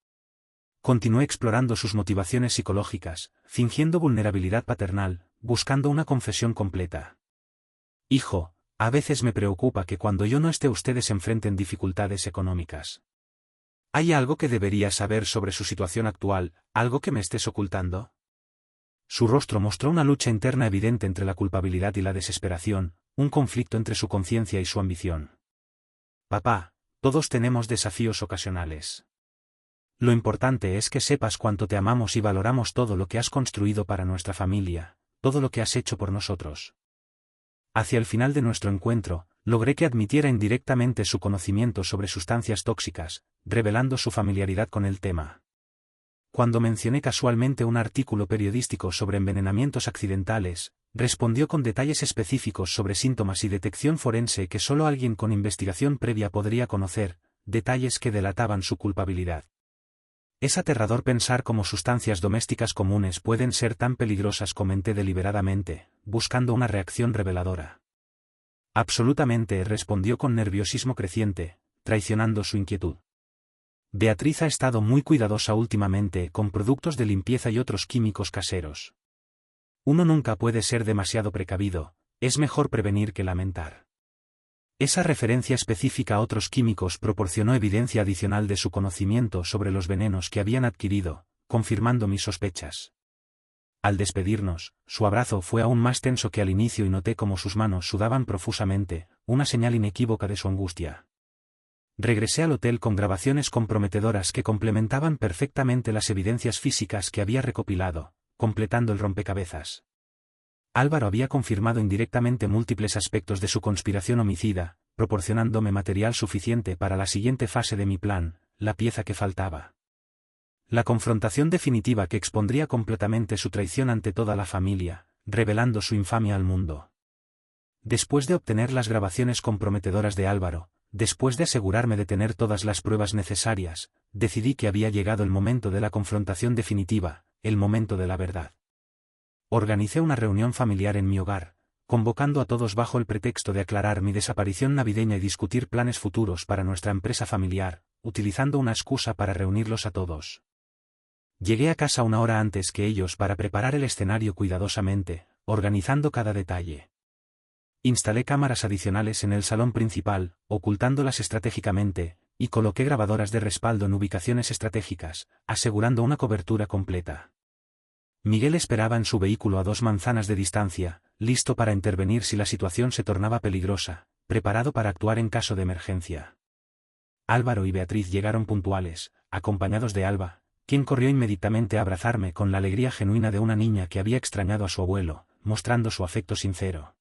Continué explorando sus motivaciones psicológicas, fingiendo vulnerabilidad paternal, buscando una confesión completa. Hijo, a veces me preocupa que cuando yo no esté ustedes enfrenten dificultades económicas. ¿Hay algo que debería saber sobre su situación actual, algo que me estés ocultando? Su rostro mostró una lucha interna evidente entre la culpabilidad y la desesperación, un conflicto entre su conciencia y su ambición. Papá, todos tenemos desafíos ocasionales. Lo importante es que sepas cuánto te amamos y valoramos todo lo que has construido para nuestra familia, todo lo que has hecho por nosotros. Hacia el final de nuestro encuentro, logré que admitiera indirectamente su conocimiento sobre sustancias tóxicas, revelando su familiaridad con el tema. Cuando mencioné casualmente un artículo periodístico sobre envenenamientos accidentales, respondió con detalles específicos sobre síntomas y detección forense que solo alguien con investigación previa podría conocer, detalles que delataban su culpabilidad. Es aterrador pensar cómo sustancias domésticas comunes pueden ser tan peligrosas, comenté deliberadamente, buscando una reacción reveladora. Absolutamente, respondió con nerviosismo creciente, traicionando su inquietud. Beatriz ha estado muy cuidadosa últimamente con productos de limpieza y otros químicos caseros. Uno nunca puede ser demasiado precavido, es mejor prevenir que lamentar. Esa referencia específica a otros químicos proporcionó evidencia adicional de su conocimiento sobre los venenos que habían adquirido, confirmando mis sospechas. Al despedirnos, su abrazo fue aún más tenso que al inicio y noté cómo sus manos sudaban profusamente, una señal inequívoca de su angustia. Regresé al hotel con grabaciones comprometedoras que complementaban perfectamente las evidencias físicas que había recopilado, completando el rompecabezas. Álvaro había confirmado indirectamente múltiples aspectos de su conspiración homicida, proporcionándome material suficiente para la siguiente fase de mi plan, la pieza que faltaba. La confrontación definitiva que expondría completamente su traición ante toda la familia, revelando su infamia al mundo. Después de obtener las grabaciones comprometedoras de Álvaro, después de asegurarme de tener todas las pruebas necesarias, decidí que había llegado el momento de la confrontación definitiva, el momento de la verdad. Organicé una reunión familiar en mi hogar, convocando a todos bajo el pretexto de aclarar mi desaparición navideña y discutir planes futuros para nuestra empresa familiar, utilizando una excusa para reunirlos a todos. Llegué a casa una hora antes que ellos para preparar el escenario cuidadosamente, organizando cada detalle. Instalé cámaras adicionales en el salón principal, ocultándolas estratégicamente, y coloqué grabadoras de respaldo en ubicaciones estratégicas, asegurando una cobertura completa. Miguel esperaba en su vehículo a 2 manzanas de distancia, listo para intervenir si la situación se tornaba peligrosa, preparado para actuar en caso de emergencia. Álvaro y Beatriz llegaron puntuales, acompañados de Alba, quien corrió inmediatamente a abrazarme con la alegría genuina de una niña que había extrañado a su abuelo, mostrando su afecto sincero.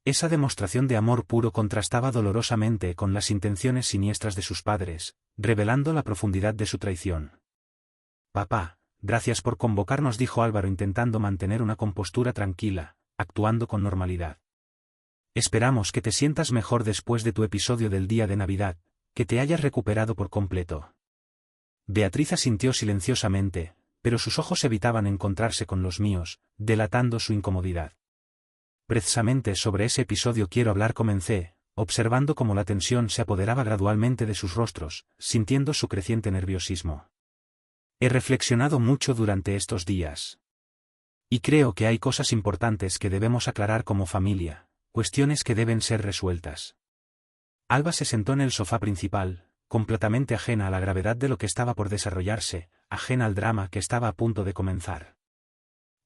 Esa demostración de amor puro contrastaba dolorosamente con las intenciones siniestras de sus padres, revelando la profundidad de su traición. «Papá, gracias por convocarnos», dijo Álvaro intentando mantener una compostura tranquila, actuando con normalidad. «Esperamos que te sientas mejor después de tu episodio del día de Navidad, que te hayas recuperado por completo». Beatriz asintió silenciosamente, pero sus ojos evitaban encontrarse con los míos, delatando su incomodidad. «Precisamente sobre ese episodio quiero hablar», comencé, observando cómo la tensión se apoderaba gradualmente de sus rostros, sintiendo su creciente nerviosismo. «He reflexionado mucho durante estos días. Y creo que hay cosas importantes que debemos aclarar como familia, cuestiones que deben ser resueltas». Alba se sentó en el sofá principal, completamente ajena a la gravedad de lo que estaba por desarrollarse, ajena al drama que estaba a punto de comenzar.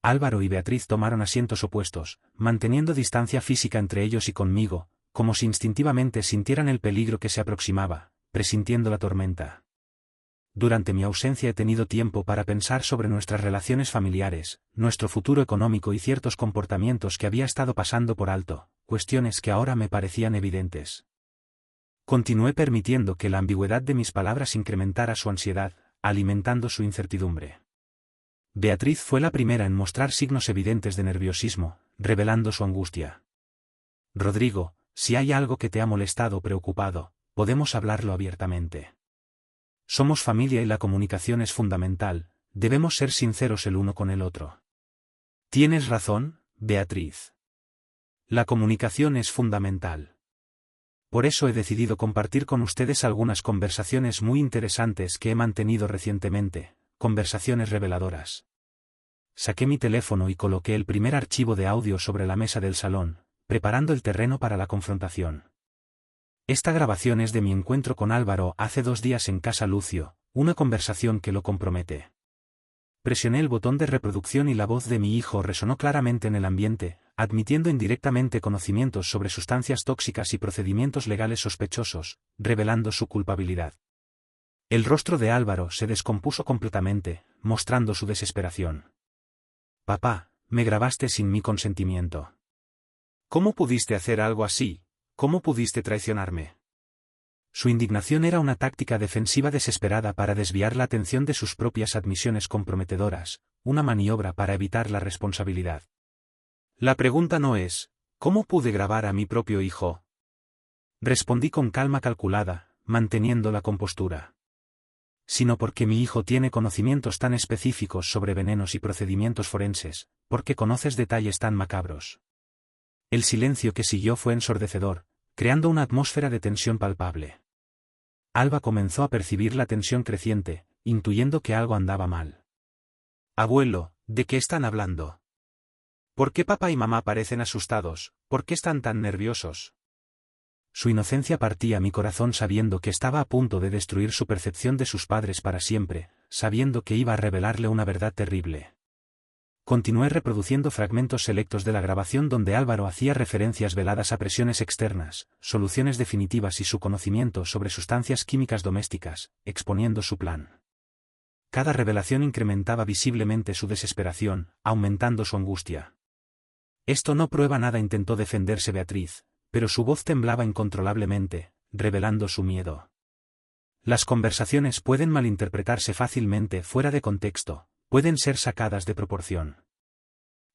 Álvaro y Beatriz tomaron asientos opuestos, manteniendo distancia física entre ellos y conmigo, como si instintivamente sintieran el peligro que se aproximaba, presintiendo la tormenta. Durante mi ausencia he tenido tiempo para pensar sobre nuestras relaciones familiares, nuestro futuro económico y ciertos comportamientos que había estado pasando por alto, cuestiones que ahora me parecían evidentes. Continué permitiendo que la ambigüedad de mis palabras incrementara su ansiedad, alimentando su incertidumbre. Beatriz fue la primera en mostrar signos evidentes de nerviosismo, revelando su angustia. «Rodrigo, si hay algo que te ha molestado o preocupado, podemos hablarlo abiertamente. Somos familia y la comunicación es fundamental, debemos ser sinceros el uno con el otro». «Tienes razón, Beatriz. La comunicación es fundamental. Por eso he decidido compartir con ustedes algunas conversaciones muy interesantes que he mantenido recientemente, conversaciones reveladoras». Saqué mi teléfono y coloqué el primer archivo de audio sobre la mesa del salón, preparando el terreno para la confrontación. Esta grabación es de mi encuentro con Álvaro hace 2 días en Casa Lucio, una conversación que lo compromete. Presioné el botón de reproducción y la voz de mi hijo resonó claramente en el ambiente, admitiendo indirectamente conocimientos sobre sustancias tóxicas y procedimientos legales sospechosos, revelando su culpabilidad. El rostro de Álvaro se descompuso completamente, mostrando su desesperación. «Papá, me grabaste sin mi consentimiento. ¿Cómo pudiste hacer algo así? ¿Cómo pudiste traicionarme?». Su indignación era una táctica defensiva desesperada para desviar la atención de sus propias admisiones comprometedoras, una maniobra para evitar la responsabilidad. «La pregunta no es, ¿cómo pude grabar a mi propio hijo?», respondí con calma calculada, manteniendo la compostura. «Sino porque mi hijo tiene conocimientos tan específicos sobre venenos y procedimientos forenses, porque conoces detalles tan macabros». El silencio que siguió fue ensordecedor, creando una atmósfera de tensión palpable. Alba comenzó a percibir la tensión creciente, intuyendo que algo andaba mal. Abuelo, ¿de qué están hablando? ¿Por qué papá y mamá parecen asustados? ¿Por qué están tan nerviosos? Su inocencia partía mi corazón sabiendo que estaba a punto de destruir su percepción de sus padres para siempre, sabiendo que iba a revelarle una verdad terrible. Continué reproduciendo fragmentos selectos de la grabación donde Álvaro hacía referencias veladas a presiones externas, soluciones definitivas y su conocimiento sobre sustancias químicas domésticas, exponiendo su plan. Cada revelación incrementaba visiblemente su desesperación, aumentando su angustia. Esto no prueba nada, intentó defenderse Beatriz, pero su voz temblaba incontrolablemente, revelando su miedo. Las conversaciones pueden malinterpretarse fácilmente fuera de contexto, pueden ser sacadas de proporción.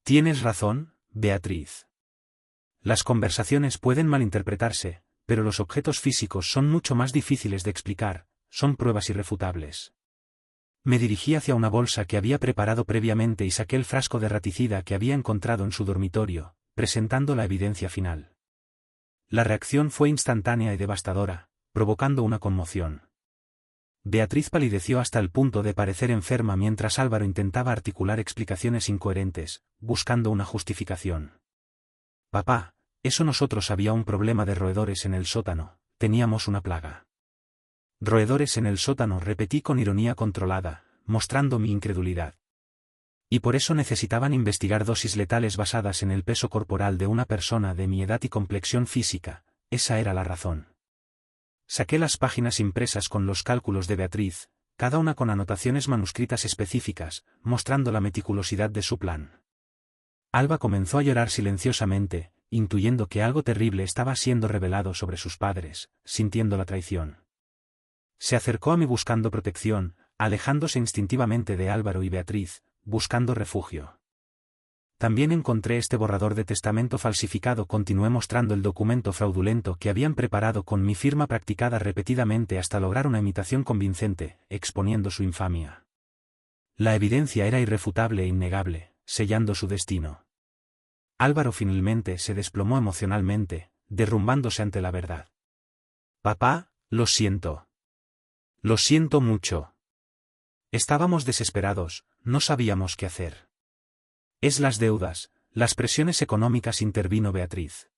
Tienes razón, Beatriz. Las conversaciones pueden malinterpretarse, pero los objetos físicos son mucho más difíciles de explicar, son pruebas irrefutables. Me dirigí hacia una bolsa que había preparado previamente y saqué el frasco de raticida que había encontrado en su dormitorio, presentando la evidencia final. La reacción fue instantánea y devastadora, provocando una conmoción. Beatriz palideció hasta el punto de parecer enferma mientras Álvaro intentaba articular explicaciones incoherentes, buscando una justificación. Papá, eso nosotros había un problema de roedores en el sótano, teníamos una plaga. Roedores en el sótano, repetí con ironía controlada, mostrando mi incredulidad. Y por eso necesitaban investigar dosis letales basadas en el peso corporal de una persona de mi edad y complexión física, esa era la razón. Saqué las páginas impresas con los cálculos de Beatriz, cada una con anotaciones manuscritas específicas, mostrando la meticulosidad de su plan. Alba comenzó a llorar silenciosamente, intuyendo que algo terrible estaba siendo revelado sobre sus padres, sintiendo la traición. Se acercó a mí buscando protección, alejándose instintivamente de Álvaro y Beatriz, buscando refugio. También encontré este borrador de testamento falsificado. Continué mostrando el documento fraudulento que habían preparado con mi firma practicada repetidamente hasta lograr una imitación convincente, exponiendo su infamia. La evidencia era irrefutable e innegable, sellando su destino. Álvaro finalmente se desplomó emocionalmente, derrumbándose ante la verdad. Papá, lo siento. Lo siento mucho. Estábamos desesperados, no sabíamos qué hacer. Es las deudas, las presiones económicas, intervino Beatriz.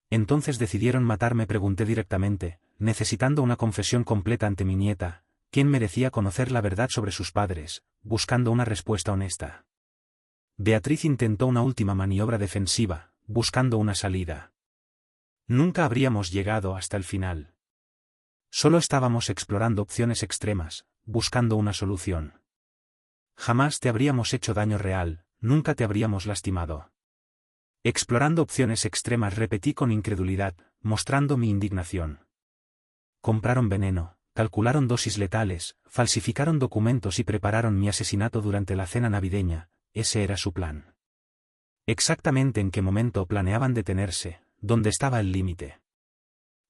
Entonces decidieron matarme, pregunté directamente, necesitando una confesión completa ante mi nieta, quien merecía conocer la verdad sobre sus padres, buscando una respuesta honesta. Beatriz intentó una última maniobra defensiva, buscando una salida. Nunca habríamos llegado hasta el final. Solo estábamos explorando opciones extremas, buscando una solución. Jamás te habríamos hecho daño real. Nunca te habríamos lastimado. Explorando opciones extremas, repetí con incredulidad, mostrando mi indignación. Compraron veneno, calcularon dosis letales, falsificaron documentos y prepararon mi asesinato durante la cena navideña, ese era su plan. Exactamente en qué momento planeaban detenerse, dónde estaba el límite.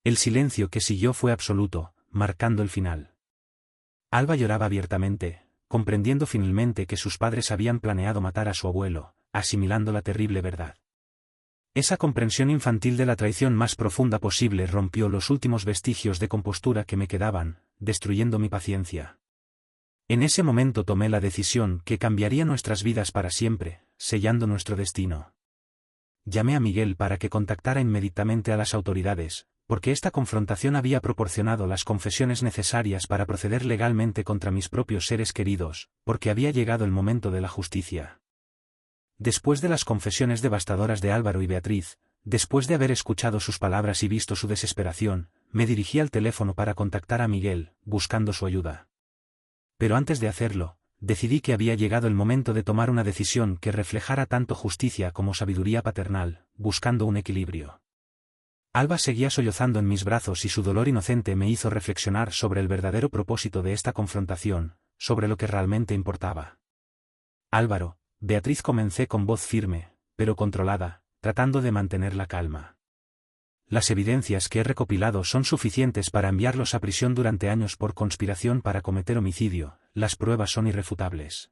El silencio que siguió fue absoluto, marcando el final. Alba lloraba abiertamente, comprendiendo finalmente que sus padres habían planeado matar a su abuelo, asimilando la terrible verdad. Esa comprensión infantil de la traición más profunda posible rompió los últimos vestigios de compostura que me quedaban, destruyendo mi paciencia. En ese momento tomé la decisión que cambiaría nuestras vidas para siempre, sellando nuestro destino. Llamé a Miguel para que contactara inmediatamente a las autoridades, porque esta confrontación había proporcionado las confesiones necesarias para proceder legalmente contra mis propios seres queridos, porque había llegado el momento de la justicia. Después de las confesiones devastadoras de Álvaro y Beatriz, después de haber escuchado sus palabras y visto su desesperación, me dirigí al teléfono para contactar a Miguel, buscando su ayuda. Pero antes de hacerlo, decidí que había llegado el momento de tomar una decisión que reflejara tanto justicia como sabiduría paternal, buscando un equilibrio. Alba seguía sollozando en mis brazos y su dolor inocente me hizo reflexionar sobre el verdadero propósito de esta confrontación, sobre lo que realmente importaba. Álvaro, Beatriz, comencé con voz firme, pero controlada, tratando de mantener la calma. Las evidencias que he recopilado son suficientes para enviarlos a prisión durante años por conspiración para cometer homicidio, las pruebas son irrefutables.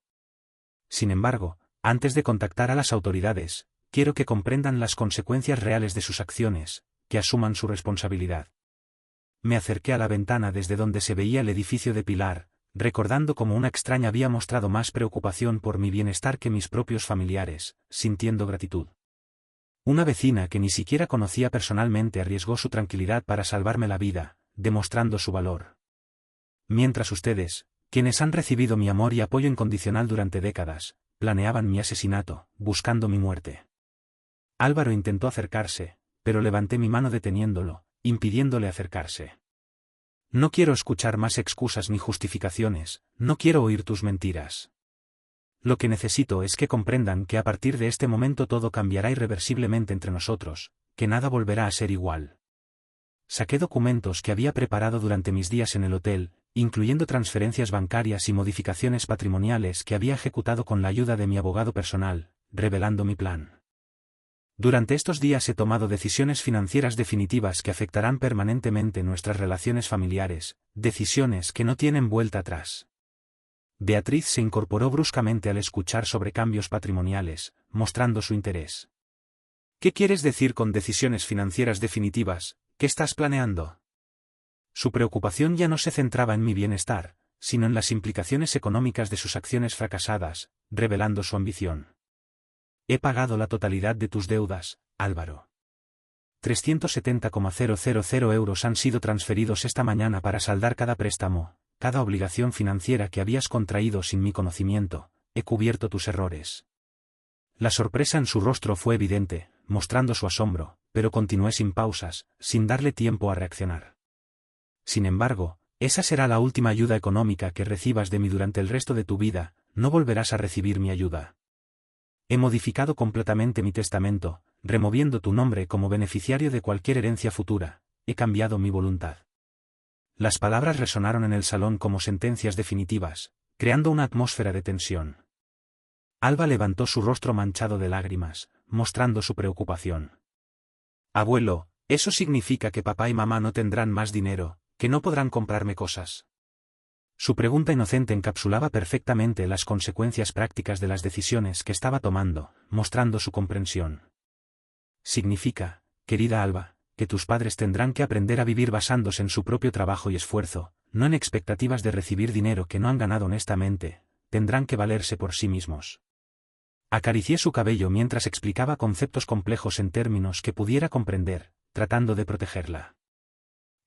Sin embargo, antes de contactar a las autoridades, quiero que comprendan las consecuencias reales de sus acciones, que asuman su responsabilidad. Me acerqué a la ventana desde donde se veía el edificio de Pilar, recordando cómo una extraña había mostrado más preocupación por mi bienestar que mis propios familiares, sintiendo gratitud. Una vecina que ni siquiera conocía personalmente arriesgó su tranquilidad para salvarme la vida, demostrando su valor. Mientras ustedes, quienes han recibido mi amor y apoyo incondicional durante décadas, planeaban mi asesinato, buscando mi muerte. Álvaro intentó acercarse, pero levanté mi mano deteniéndolo, impidiéndole acercarse. No quiero escuchar más excusas ni justificaciones, no quiero oír tus mentiras. Lo que necesito es que comprendan que a partir de este momento todo cambiará irreversiblemente entre nosotros, que nada volverá a ser igual. Saqué documentos que había preparado durante mis días en el hotel, incluyendo transferencias bancarias y modificaciones patrimoniales que había ejecutado con la ayuda de mi abogado personal, revelando mi plan. Durante estos días he tomado decisiones financieras definitivas que afectarán permanentemente nuestras relaciones familiares, decisiones que no tienen vuelta atrás. Beatriz se incorporó bruscamente al escuchar sobre cambios patrimoniales, mostrando su interés. ¿Qué quieres decir con decisiones financieras definitivas? ¿Qué estás planeando? Su preocupación ya no se centraba en mi bienestar, sino en las implicaciones económicas de sus acciones fracasadas, revelando su ambición. He pagado la totalidad de tus deudas, Álvaro. 370,000 euros han sido transferidos esta mañana para saldar cada préstamo, cada obligación financiera que habías contraído sin mi conocimiento. He cubierto tus errores. La sorpresa en su rostro fue evidente, mostrando su asombro, pero continué sin pausas, sin darle tiempo a reaccionar. Sin embargo, esa será la última ayuda económica que recibas de mí durante el resto de tu vida, no volverás a recibir mi ayuda. He modificado completamente mi testamento, removiendo tu nombre como beneficiario de cualquier herencia futura, he cambiado mi voluntad. Las palabras resonaron en el salón como sentencias definitivas, creando una atmósfera de tensión. Alba levantó su rostro manchado de lágrimas, mostrando su preocupación. Abuelo, ¿eso significa que papá y mamá no tendrán más dinero, que no podrán comprarme cosas? Su pregunta inocente encapsulaba perfectamente las consecuencias prácticas de las decisiones que estaba tomando, mostrando su comprensión. Significa, querida Alba, que tus padres tendrán que aprender a vivir basándose en su propio trabajo y esfuerzo, no en expectativas de recibir dinero que no han ganado honestamente, tendrán que valerse por sí mismos. Acaricié su cabello mientras explicaba conceptos complejos en términos que pudiera comprender, tratando de protegerla.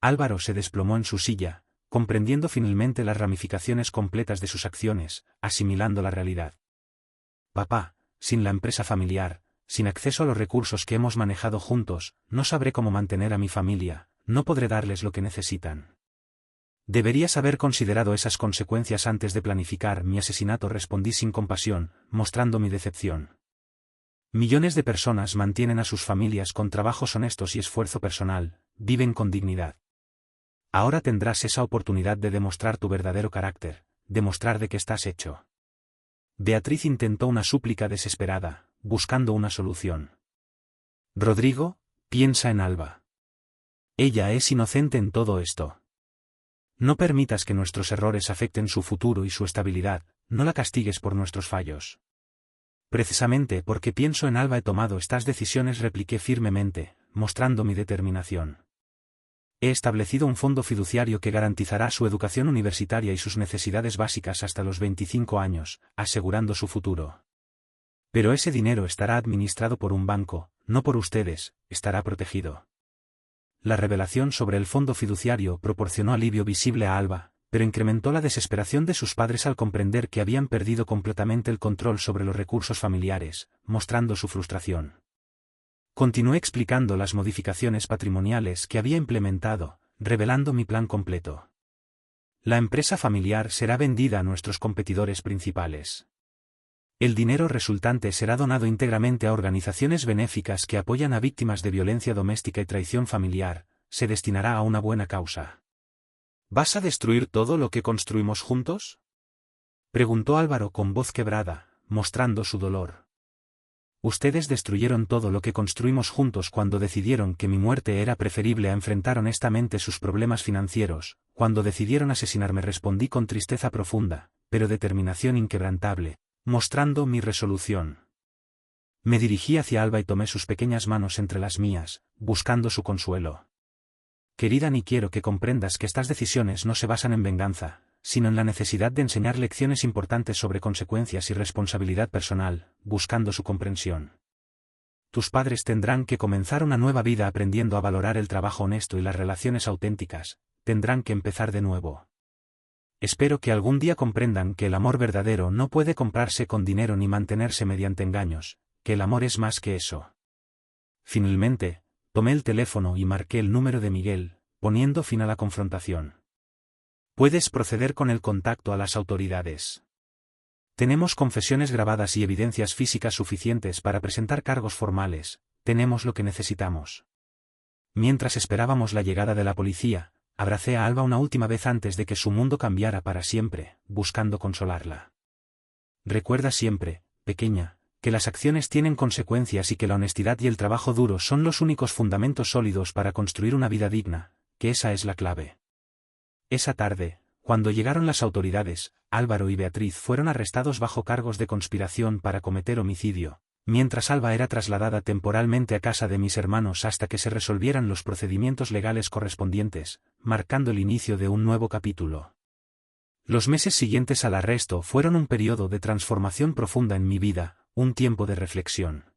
Álvaro se desplomó en su silla, comprendiendo finalmente las ramificaciones completas de sus acciones, asimilando la realidad. Papá, sin la empresa familiar, sin acceso a los recursos que hemos manejado juntos, no sabré cómo mantener a mi familia, no podré darles lo que necesitan. Deberías haber considerado esas consecuencias antes de planificar mi asesinato, respondí sin compasión, mostrando mi decepción. Millones de personas mantienen a sus familias con trabajos honestos y esfuerzo personal, viven con dignidad. Ahora tendrás esa oportunidad de demostrar tu verdadero carácter, demostrar de qué estás hecho. Beatriz intentó una súplica desesperada, buscando una solución. Rodrigo, piensa en Alba. Ella es inocente en todo esto. No permitas que nuestros errores afecten su futuro y su estabilidad, no la castigues por nuestros fallos. Precisamente porque pienso en Alba he tomado estas decisiones, repliqué firmemente, mostrando mi determinación. He establecido un fondo fiduciario que garantizará su educación universitaria y sus necesidades básicas hasta los 25 años, asegurando su futuro. Pero ese dinero estará administrado por un banco, no por ustedes, estará protegido. La revelación sobre el fondo fiduciario proporcionó alivio visible a Alba, pero incrementó la desesperación de sus padres al comprender que habían perdido completamente el control sobre los recursos familiares, mostrando su frustración. Continué explicando las modificaciones patrimoniales que había implementado, revelando mi plan completo. La empresa familiar será vendida a nuestros competidores principales. El dinero resultante será donado íntegramente a organizaciones benéficas que apoyan a víctimas de violencia doméstica y traición familiar, se destinará a una buena causa. ¿Vas a destruir todo lo que construimos juntos?, preguntó Álvaro con voz quebrada, mostrando su dolor. Ustedes destruyeron todo lo que construimos juntos cuando decidieron que mi muerte era preferible a enfrentar honestamente sus problemas financieros, cuando decidieron asesinarme, respondí con tristeza profunda, pero determinación inquebrantable, mostrando mi resolución. Me dirigí hacia Alba y tomé sus pequeñas manos entre las mías, buscando su consuelo. Querida, ni quiero que comprendas que estas decisiones no se basan en venganza, sino en la necesidad de enseñar lecciones importantes sobre consecuencias y responsabilidad personal, buscando su comprensión. Tus padres tendrán que comenzar una nueva vida aprendiendo a valorar el trabajo honesto y las relaciones auténticas, tendrán que empezar de nuevo. Espero que algún día comprendan que el amor verdadero no puede comprarse con dinero ni mantenerse mediante engaños, que el amor es más que eso. Finalmente, tomé el teléfono y marqué el número de Miguel, poniendo fin a la confrontación. Puedes proceder con el contacto a las autoridades. Tenemos confesiones grabadas y evidencias físicas suficientes para presentar cargos formales, tenemos lo que necesitamos. Mientras esperábamos la llegada de la policía, abracé a Alba una última vez antes de que su mundo cambiara para siempre, buscando consolarla. Recuerda siempre, pequeña, que las acciones tienen consecuencias y que la honestidad y el trabajo duro son los únicos fundamentos sólidos para construir una vida digna, que esa es la clave. Esa tarde, cuando llegaron las autoridades, Álvaro y Beatriz fueron arrestados bajo cargos de conspiración para cometer homicidio, mientras Alba era trasladada temporalmente a casa de mis hermanos hasta que se resolvieran los procedimientos legales correspondientes, marcando el inicio de un nuevo capítulo. Los meses siguientes al arresto fueron un periodo de transformación profunda en mi vida, un tiempo de reflexión.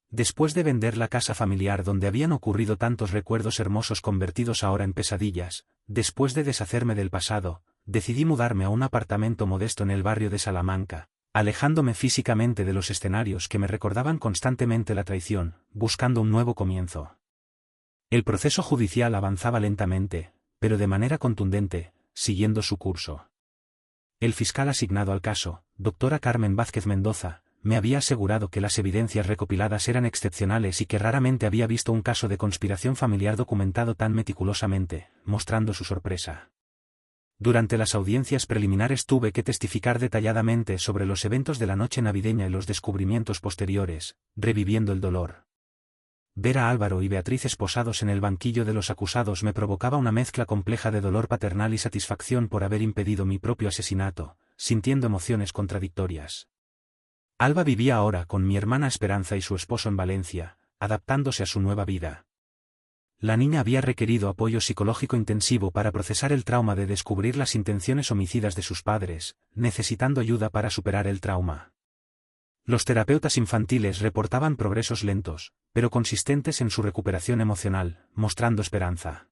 Después de vender la casa familiar donde habían ocurrido tantos recuerdos hermosos convertidos ahora en pesadillas, después de deshacerme del pasado, decidí mudarme a un apartamento modesto en el barrio de Salamanca, alejándome físicamente de los escenarios que me recordaban constantemente la traición, buscando un nuevo comienzo. El proceso judicial avanzaba lentamente, pero de manera contundente, siguiendo su curso. El fiscal asignado al caso, doctora Carmen Vázquez Mendoza, me había asegurado que las evidencias recopiladas eran excepcionales y que raramente había visto un caso de conspiración familiar documentado tan meticulosamente, mostrando su sorpresa. Durante las audiencias preliminares tuve que testificar detalladamente sobre los eventos de la noche navideña y los descubrimientos posteriores, reviviendo el dolor. Ver a Álvaro y Beatriz esposados en el banquillo de los acusados me provocaba una mezcla compleja de dolor paternal y satisfacción por haber impedido mi propio asesinato, sintiendo emociones contradictorias. Alba vivía ahora con mi hermana Esperanza y su esposo en Valencia, adaptándose a su nueva vida. La niña había requerido apoyo psicológico intensivo para procesar el trauma de descubrir las intenciones homicidas de sus padres, necesitando ayuda para superar el trauma. Los terapeutas infantiles reportaban progresos lentos, pero consistentes en su recuperación emocional, mostrando esperanza.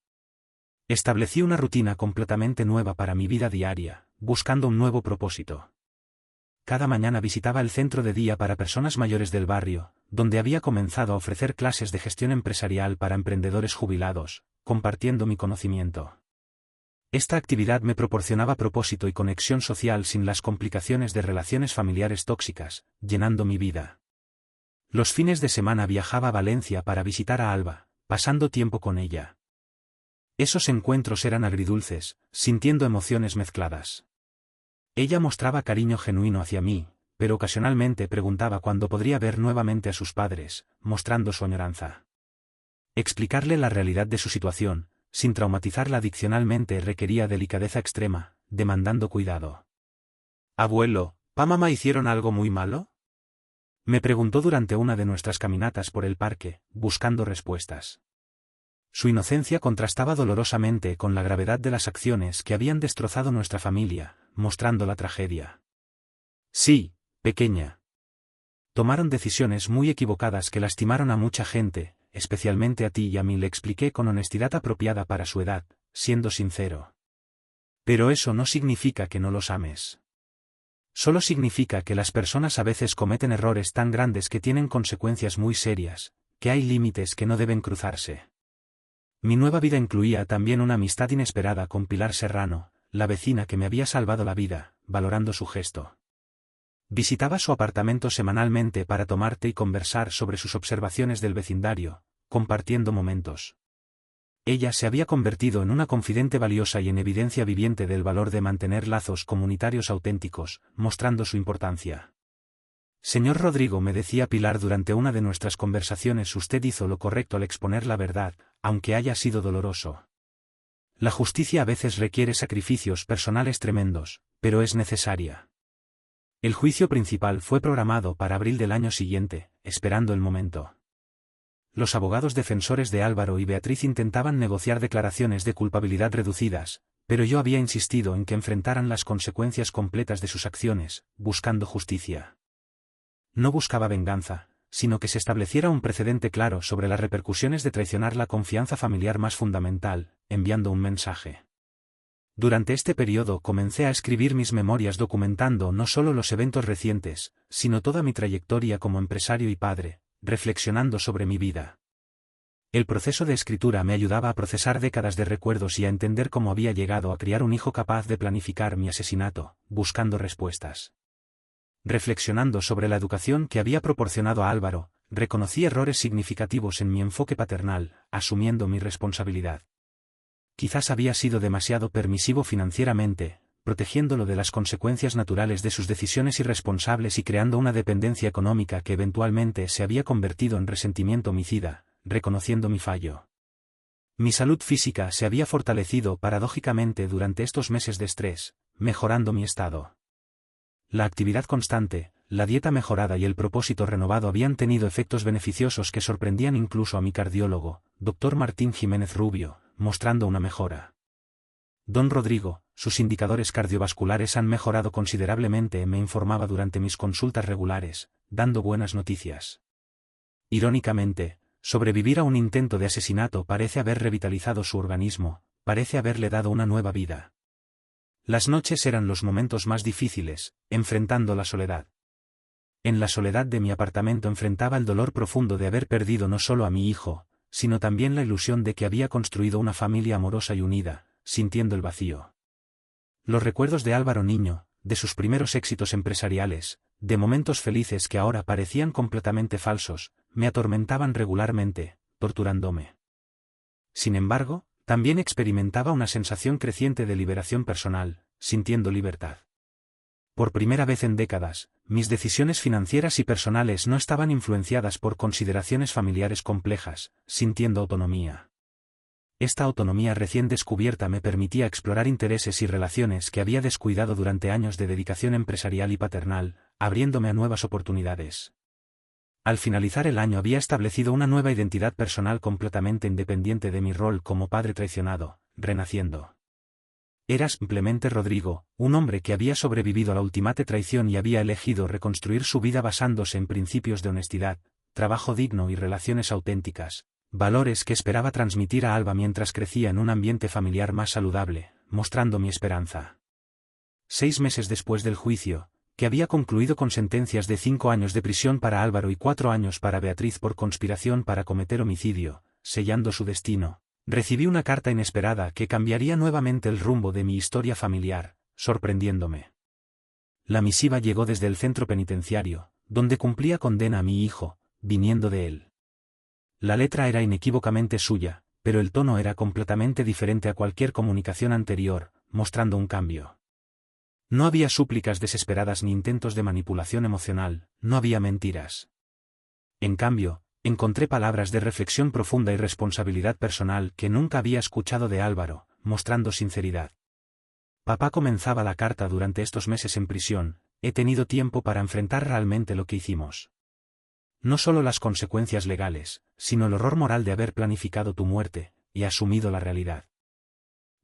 Establecí una rutina completamente nueva para mi vida diaria, buscando un nuevo propósito. Cada mañana visitaba el centro de día para personas mayores del barrio, donde había comenzado a ofrecer clases de gestión empresarial para emprendedores jubilados, compartiendo mi conocimiento. Esta actividad me proporcionaba propósito y conexión social sin las complicaciones de relaciones familiares tóxicas, llenando mi vida. Los fines de semana viajaba a Valencia para visitar a Alba, pasando tiempo con ella. Esos encuentros eran agridulces, sintiendo emociones mezcladas. Ella mostraba cariño genuino hacia mí, pero ocasionalmente preguntaba cuándo podría ver nuevamente a sus padres, mostrando su añoranza. Explicarle la realidad de su situación, sin traumatizarla adicionalmente, requería delicadeza extrema, demandando cuidado. «Abuelo, ¿pa mamá hicieron algo muy malo?», me preguntó durante una de nuestras caminatas por el parque, buscando respuestas. Su inocencia contrastaba dolorosamente con la gravedad de las acciones que habían destrozado nuestra familia, mostrando la tragedia. «Sí, pequeña. Tomaron decisiones muy equivocadas que lastimaron a mucha gente, especialmente a ti y a mí», le expliqué con honestidad apropiada para su edad, siendo sincero. «Pero eso no significa que no los ames. Solo significa que las personas a veces cometen errores tan grandes que tienen consecuencias muy serias, que hay límites que no deben cruzarse». Mi nueva vida incluía también una amistad inesperada con Pilar Serrano, la vecina que me había salvado la vida, valorando su gesto. Visitaba su apartamento semanalmente para tomar té y conversar sobre sus observaciones del vecindario, compartiendo momentos. Ella se había convertido en una confidente valiosa y en evidencia viviente del valor de mantener lazos comunitarios auténticos, mostrando su importancia. «Señor Rodrigo», me decía Pilar durante una de nuestras conversaciones, «usted hizo lo correcto al exponer la verdad, aunque haya sido doloroso. La justicia a veces requiere sacrificios personales tremendos, pero es necesaria». El juicio principal fue programado para abril del año siguiente, esperando el momento. Los abogados defensores de Álvaro y Beatriz intentaban negociar declaraciones de culpabilidad reducidas, pero yo había insistido en que enfrentaran las consecuencias completas de sus acciones, buscando justicia. No buscaba venganza, sino que se estableciera un precedente claro sobre las repercusiones de traicionar la confianza familiar más fundamental, enviando un mensaje. Durante este periodo comencé a escribir mis memorias documentando no solo los eventos recientes, sino toda mi trayectoria como empresario y padre, reflexionando sobre mi vida. El proceso de escritura me ayudaba a procesar décadas de recuerdos y a entender cómo había llegado a criar un hijo capaz de planificar mi asesinato, buscando respuestas. Reflexionando sobre la educación que había proporcionado a Álvaro, reconocí errores significativos en mi enfoque paternal, asumiendo mi responsabilidad. Quizás había sido demasiado permisivo financieramente, protegiéndolo de las consecuencias naturales de sus decisiones irresponsables y creando una dependencia económica que eventualmente se había convertido en resentimiento homicida, reconociendo mi fallo. Mi salud física se había fortalecido paradójicamente durante estos meses de estrés, mejorando mi estado. La actividad constante, la dieta mejorada y el propósito renovado habían tenido efectos beneficiosos que sorprendían incluso a mi cardiólogo, Dr. Martín Jiménez Rubio, mostrando una mejora. Don Rodrigo, sus indicadores cardiovasculares han mejorado considerablemente, me informaba durante mis consultas regulares, dando buenas noticias. Irónicamente, sobrevivir a un intento de asesinato parece haber revitalizado su organismo, parece haberle dado una nueva vida. Las noches eran los momentos más difíciles, enfrentando la soledad. En la soledad de mi apartamento enfrentaba el dolor profundo de haber perdido no solo a mi hijo, sino también la ilusión de que había construido una familia amorosa y unida, sintiendo el vacío. Los recuerdos de Álvaro niño, de sus primeros éxitos empresariales, de momentos felices que ahora parecían completamente falsos, me atormentaban regularmente, torturándome. Sin embargo, también experimentaba una sensación creciente de liberación personal, sintiendo libertad. Por primera vez en décadas, mis decisiones financieras y personales no estaban influenciadas por consideraciones familiares complejas, sintiendo autonomía. Esta autonomía recién descubierta me permitía explorar intereses y relaciones que había descuidado durante años de dedicación empresarial y paternal, abriéndome a nuevas oportunidades. Al finalizar el año había establecido una nueva identidad personal completamente independiente de mi rol como padre traicionado, renaciendo. Era simplemente Rodrigo, un hombre que había sobrevivido a la ultimate traición y había elegido reconstruir su vida basándose en principios de honestidad, trabajo digno y relaciones auténticas, valores que esperaba transmitir a Alba mientras crecía en un ambiente familiar más saludable, mostrando mi esperanza. 6 meses después del juicio, que había concluido con sentencias de 5 años de prisión para Álvaro y 4 años para Beatriz por conspiración para cometer homicidio, sellando su destino, recibí una carta inesperada que cambiaría nuevamente el rumbo de mi historia familiar, sorprendiéndome. La misiva llegó desde el centro penitenciario, donde cumplía condena a mi hijo, viniendo de él. La letra era inequívocamente suya, pero el tono era completamente diferente a cualquier comunicación anterior, mostrando un cambio. No había súplicas desesperadas ni intentos de manipulación emocional, no había mentiras. En cambio, encontré palabras de reflexión profunda y responsabilidad personal que nunca había escuchado de Álvaro, mostrando sinceridad. Papá, comenzaba la carta, durante estos meses en prisión, he tenido tiempo para enfrentar realmente lo que hicimos. No solo las consecuencias legales, sino el horror moral de haber planificado tu muerte, y asumido la realidad.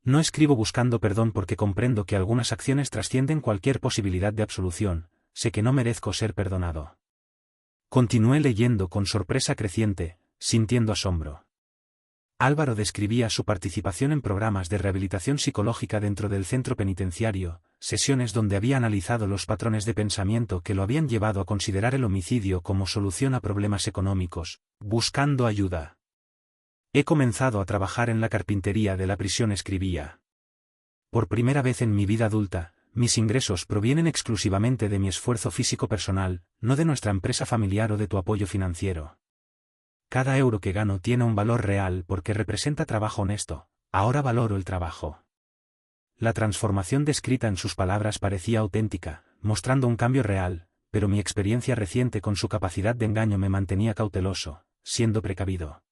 No escribo buscando perdón porque comprendo que algunas acciones trascienden cualquier posibilidad de absolución, sé que no merezco ser perdonado. Continué leyendo con sorpresa creciente, sintiendo asombro. Álvaro describía su participación en programas de rehabilitación psicológica dentro del centro penitenciario, sesiones donde había analizado los patrones de pensamiento que lo habían llevado a considerar el homicidio como solución a problemas económicos, buscando ayuda. He comenzado a trabajar en la carpintería de la prisión, escribía. Por primera vez en mi vida adulta, mis ingresos provienen exclusivamente de mi esfuerzo físico personal, no de nuestra empresa familiar o de tu apoyo financiero. Cada euro que gano tiene un valor real porque representa trabajo honesto, ahora valoro el trabajo. La transformación descrita en sus palabras parecía auténtica, mostrando un cambio real, pero mi experiencia reciente con su capacidad de engaño me mantenía cauteloso, siendo precavido.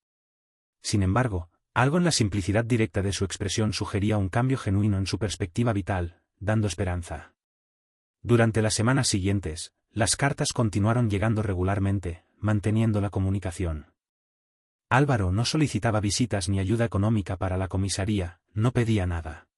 Sin embargo, algo en la simplicidad directa de su expresión sugería un cambio genuino en su perspectiva vital, dando esperanza. Durante las semanas siguientes, las cartas continuaron llegando regularmente, manteniendo la comunicación. Álvaro no solicitaba visitas ni ayuda económica para la comisaría, no pedía nada.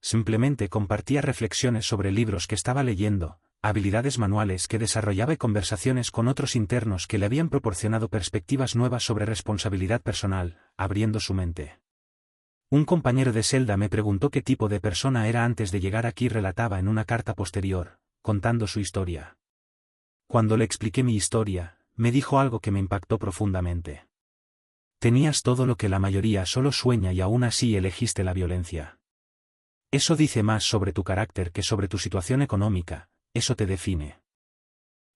Simplemente compartía reflexiones sobre libros que estaba leyendo, habilidades manuales que desarrollaba y conversaciones con otros internos que le habían proporcionado perspectivas nuevas sobre responsabilidad personal, abriendo su mente. Un compañero de celda me preguntó qué tipo de persona era antes de llegar aquí, relataba en una carta posterior, contando su historia. Cuando le expliqué mi historia, me dijo algo que me impactó profundamente. Tenías todo lo que la mayoría solo sueña y aún así elegiste la violencia. Eso dice más sobre tu carácter que sobre tu situación económica, eso te define.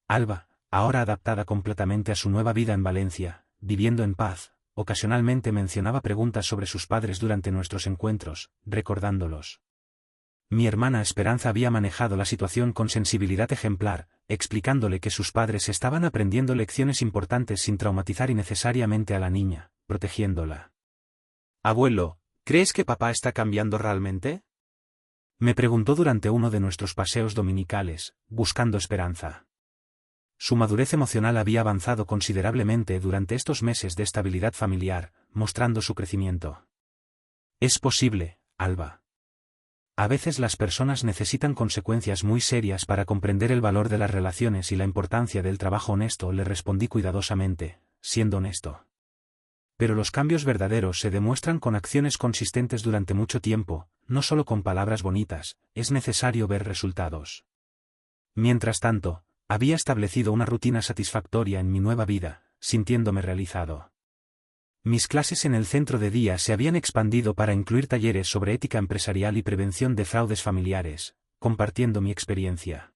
Alba, ahora adaptada completamente a su nueva vida en Valencia, viviendo en paz, ocasionalmente mencionaba preguntas sobre sus padres durante nuestros encuentros, recordándolos. Mi hermana Esperanza había manejado la situación con sensibilidad ejemplar, explicándole que sus padres estaban aprendiendo lecciones importantes sin traumatizar innecesariamente a la niña, protegiéndola. «Abuelo, ¿crees que papá está cambiando realmente?», me preguntó durante uno de nuestros paseos dominicales, buscando esperanza. Su madurez emocional había avanzado considerablemente durante estos meses de estabilidad familiar, mostrando su crecimiento. Es posible, Alba. A veces las personas necesitan consecuencias muy serias para comprender el valor de las relaciones y la importancia del trabajo honesto, le respondí cuidadosamente, siendo honesto. Pero los cambios verdaderos se demuestran con acciones consistentes durante mucho tiempo, no solo con palabras bonitas, es necesario ver resultados. Mientras tanto, había establecido una rutina satisfactoria en mi nueva vida, sintiéndome realizado. Mis clases en el centro de día se habían expandido para incluir talleres sobre ética empresarial y prevención de fraudes familiares, compartiendo mi experiencia.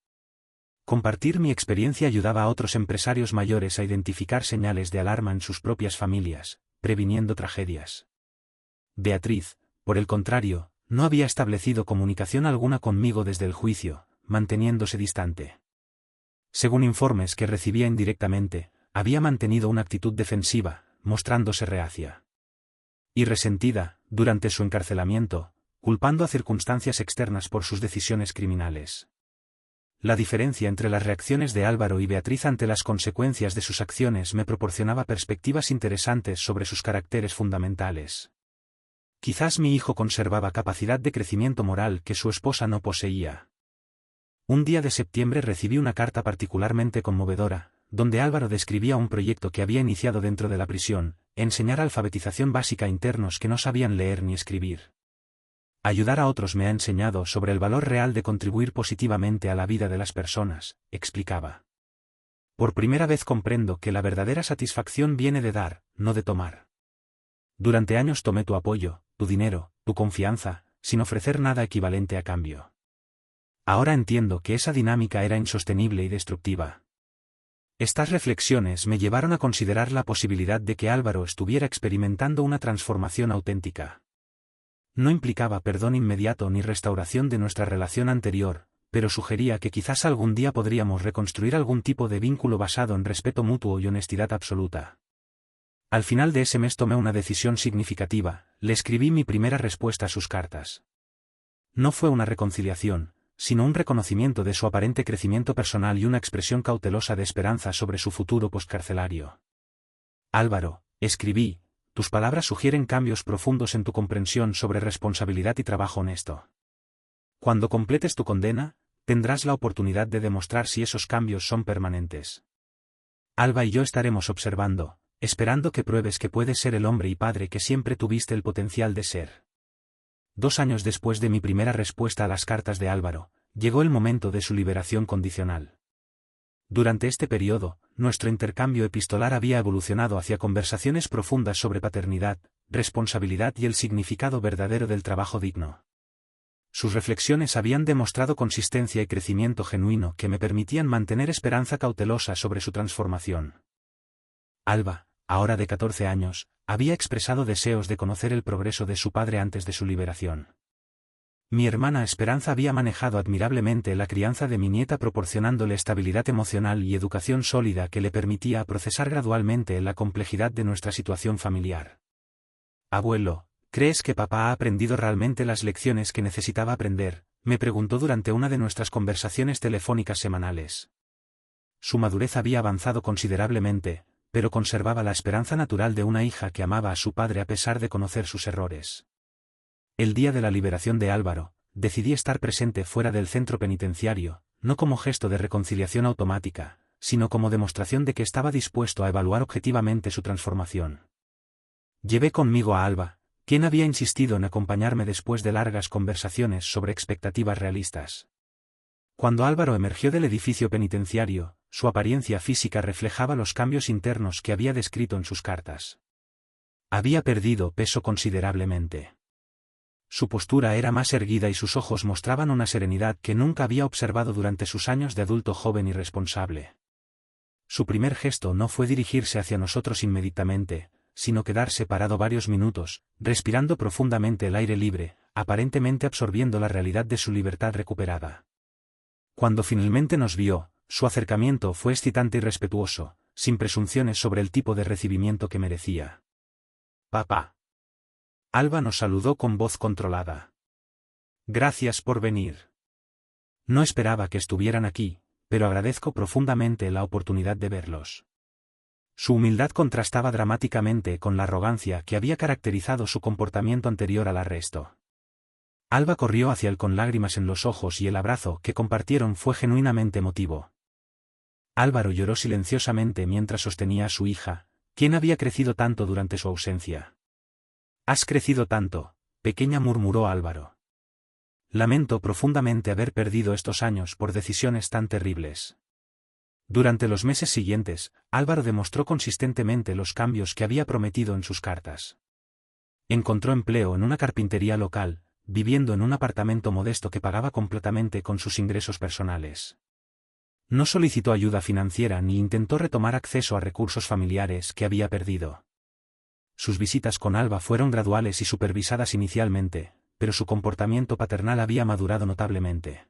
Compartir mi experiencia ayudaba a otros empresarios mayores a identificar señales de alarma en sus propias familias, previniendo tragedias. Beatriz, por el contrario, no había establecido comunicación alguna conmigo desde el juicio, manteniéndose distante. Según informes que recibía indirectamente, había mantenido una actitud defensiva, mostrándose reacia y resentida, durante su encarcelamiento, culpando a circunstancias externas por sus decisiones criminales. La diferencia entre las reacciones de Álvaro y Beatriz ante las consecuencias de sus acciones me proporcionaba perspectivas interesantes sobre sus caracteres fundamentales. Quizás mi hijo conservaba capacidad de crecimiento moral que su esposa no poseía. Un día de septiembre recibí una carta particularmente conmovedora, donde Álvaro describía un proyecto que había iniciado dentro de la prisión, enseñar alfabetización básica a internos que no sabían leer ni escribir. Ayudar a otros me ha enseñado sobre el valor real de contribuir positivamente a la vida de las personas, explicaba. Por primera vez comprendo que la verdadera satisfacción viene de dar, no de tomar. Durante años tomé tu apoyo, tu dinero, tu confianza, sin ofrecer nada equivalente a cambio. Ahora entiendo que esa dinámica era insostenible y destructiva. Estas reflexiones me llevaron a considerar la posibilidad de que Álvaro estuviera experimentando una transformación auténtica. No implicaba perdón inmediato ni restauración de nuestra relación anterior, pero sugería que quizás algún día podríamos reconstruir algún tipo de vínculo basado en respeto mutuo y honestidad absoluta. Al final de ese mes tomé una decisión significativa, le escribí mi primera respuesta a sus cartas. No fue una reconciliación, sino un reconocimiento de su aparente crecimiento personal y una expresión cautelosa de esperanza sobre su futuro postcarcelario. Álvaro, escribí, tus palabras sugieren cambios profundos en tu comprensión sobre responsabilidad y trabajo honesto. Cuando completes tu condena, tendrás la oportunidad de demostrar si esos cambios son permanentes. Alba y yo estaremos observando, esperando que pruebes que puedes ser el hombre y padre que siempre tuviste el potencial de ser. 2 años después de mi primera respuesta a las cartas de Álvaro, llegó el momento de su liberación condicional. Durante este periodo, nuestro intercambio epistolar había evolucionado hacia conversaciones profundas sobre paternidad, responsabilidad y el significado verdadero del trabajo digno. Sus reflexiones habían demostrado consistencia y crecimiento genuino que me permitían mantener esperanza cautelosa sobre su transformación. Alba, ahora de 14 años, había expresado deseos de conocer el progreso de su padre antes de su liberación. Mi hermana Esperanza había manejado admirablemente la crianza de mi nieta proporcionándole estabilidad emocional y educación sólida que le permitía procesar gradualmente la complejidad de nuestra situación familiar. Abuelo, ¿crees que papá ha aprendido realmente las lecciones que necesitaba aprender?, me preguntó durante una de nuestras conversaciones telefónicas semanales. Su madurez había avanzado considerablemente, pero conservaba la esperanza natural de una hija que amaba a su padre a pesar de conocer sus errores. El día de la liberación de Álvaro, decidí estar presente fuera del centro penitenciario, no como gesto de reconciliación automática, sino como demostración de que estaba dispuesto a evaluar objetivamente su transformación. Llevé conmigo a Alba, quien había insistido en acompañarme después de largas conversaciones sobre expectativas realistas. Cuando Álvaro emergió del edificio penitenciario, su apariencia física reflejaba los cambios internos que había descrito en sus cartas. Había perdido peso considerablemente. Su postura era más erguida y sus ojos mostraban una serenidad que nunca había observado durante sus años de adulto joven y responsable. Su primer gesto no fue dirigirse hacia nosotros inmediatamente, sino quedarse parado varios minutos, respirando profundamente el aire libre, aparentemente absorbiendo la realidad de su libertad recuperada. Cuando finalmente nos vio, su acercamiento fue excitante y respetuoso, sin presunciones sobre el tipo de recibimiento que merecía. «Papá». Alba nos saludó con voz controlada. «Gracias por venir. No esperaba que estuvieran aquí, pero agradezco profundamente la oportunidad de verlos». Su humildad contrastaba dramáticamente con la arrogancia que había caracterizado su comportamiento anterior al arresto. Alba corrió hacia él con lágrimas en los ojos y el abrazo que compartieron fue genuinamente emotivo. Álvaro lloró silenciosamente mientras sostenía a su hija, quien había crecido tanto durante su ausencia. «Has crecido tanto», pequeña, murmuró Álvaro. «Lamento profundamente haber perdido estos años por decisiones tan terribles». Durante los meses siguientes, Álvaro demostró consistentemente los cambios que había prometido en sus cartas. Encontró empleo en una carpintería local, viviendo en un apartamento modesto que pagaba completamente con sus ingresos personales. No solicitó ayuda financiera ni intentó retomar acceso a recursos familiares que había perdido. Sus visitas con Alba fueron graduales y supervisadas inicialmente, pero su comportamiento paternal había madurado notablemente.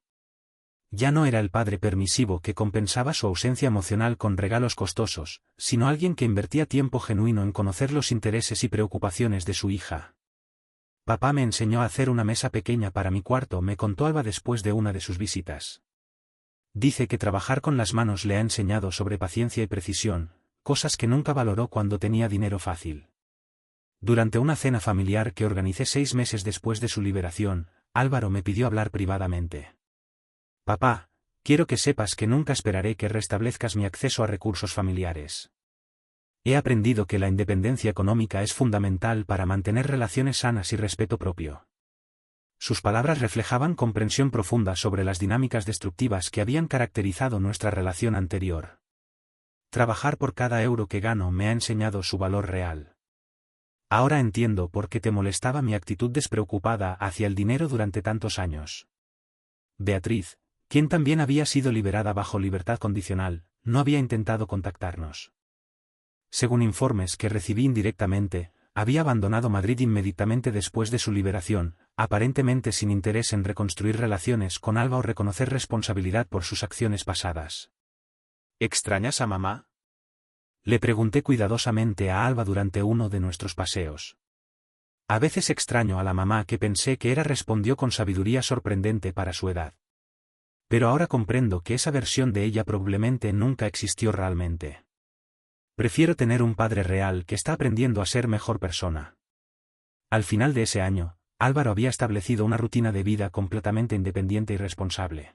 Ya no era el padre permisivo que compensaba su ausencia emocional con regalos costosos, sino alguien que invertía tiempo genuino en conocer los intereses y preocupaciones de su hija. «Papá me enseñó a hacer una mesa pequeña para mi cuarto», me contó Alba después de una de sus visitas. «Dice que trabajar con las manos le ha enseñado sobre paciencia y precisión, cosas que nunca valoró cuando tenía dinero fácil». Durante una cena familiar que organicé 6 meses después de su liberación, Álvaro me pidió hablar privadamente. «Papá, quiero que sepas que nunca esperaré que restablezcas mi acceso a recursos familiares. He aprendido que la independencia económica es fundamental para mantener relaciones sanas y respeto propio». Sus palabras reflejaban comprensión profunda sobre las dinámicas destructivas que habían caracterizado nuestra relación anterior. «Trabajar por cada euro que gano me ha enseñado su valor real. Ahora entiendo por qué te molestaba mi actitud despreocupada hacia el dinero durante tantos años». Beatriz, quien también había sido liberada bajo libertad condicional, no había intentado contactarnos. Según informes que recibí indirectamente, había abandonado Madrid inmediatamente después de su liberación, aparentemente sin interés en reconstruir relaciones con Alba o reconocer responsabilidad por sus acciones pasadas. «¿Extrañas a mamá?», le pregunté cuidadosamente a Alba durante uno de nuestros paseos. «A veces extraño a la mamá que pensé que era», respondió con sabiduría sorprendente para su edad. «Pero ahora comprendo que esa versión de ella probablemente nunca existió realmente. Prefiero tener un padre real que está aprendiendo a ser mejor persona». Al final de ese año, Álvaro había establecido una rutina de vida completamente independiente y responsable.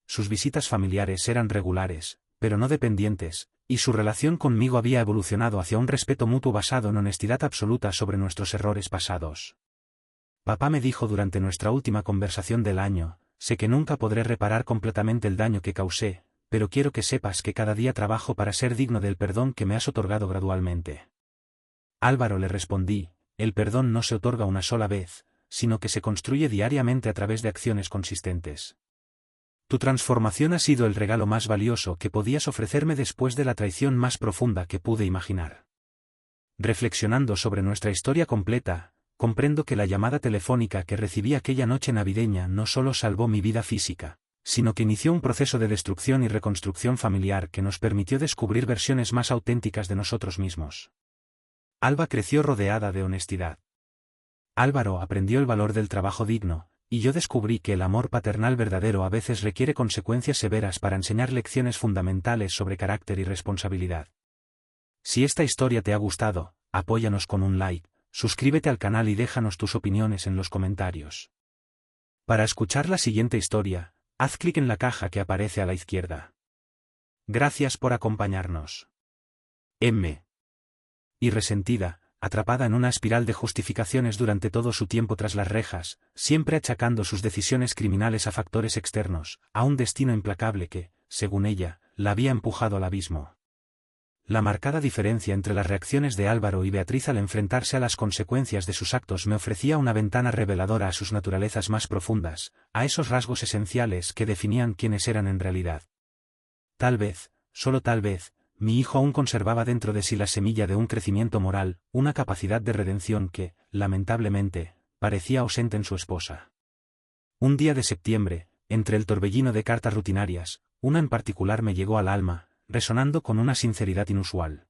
Sus visitas familiares eran regulares, pero no dependientes, y su relación conmigo había evolucionado hacia un respeto mutuo basado en honestidad absoluta sobre nuestros errores pasados. «Papá me dijo durante nuestra última conversación del año, sé que nunca podré reparar completamente el daño que causé, pero quiero que sepas que cada día trabajo para ser digno del perdón que me has otorgado gradualmente». «Álvaro», le respondí, «el perdón no se otorga una sola vez, sino que se construye diariamente a través de acciones consistentes. Tu transformación ha sido el regalo más valioso que podías ofrecerme después de la traición más profunda que pude imaginar». Reflexionando sobre nuestra historia completa, comprendo que la llamada telefónica que recibí aquella noche navideña no solo salvó mi vida física, sino que inició un proceso de destrucción y reconstrucción familiar que nos permitió descubrir versiones más auténticas de nosotros mismos. Alba creció rodeada de honestidad. Álvaro aprendió el valor del trabajo digno, y yo descubrí que el amor paternal verdadero a veces requiere consecuencias severas para enseñar lecciones fundamentales sobre carácter y responsabilidad. Si esta historia te ha gustado, apóyanos con un like, suscríbete al canal y déjanos tus opiniones en los comentarios. Para escuchar la siguiente historia, haz clic en la caja que aparece a la izquierda. Gracias por acompañarnos. M. Y resentida, atrapada en una espiral de justificaciones durante todo su tiempo tras las rejas, siempre achacando sus decisiones criminales a factores externos, a un destino implacable que, según ella, la había empujado al abismo. La marcada diferencia entre las reacciones de Álvaro y Beatriz al enfrentarse a las consecuencias de sus actos me ofrecía una ventana reveladora a sus naturalezas más profundas, a esos rasgos esenciales que definían quiénes eran en realidad. Tal vez, solo tal vez, mi hijo aún conservaba dentro de sí la semilla de un crecimiento moral, una capacidad de redención que, lamentablemente, parecía ausente en su esposa. Un día de septiembre, entre el torbellino de cartas rutinarias, una en particular me llegó al alma, resonando con una sinceridad inusual.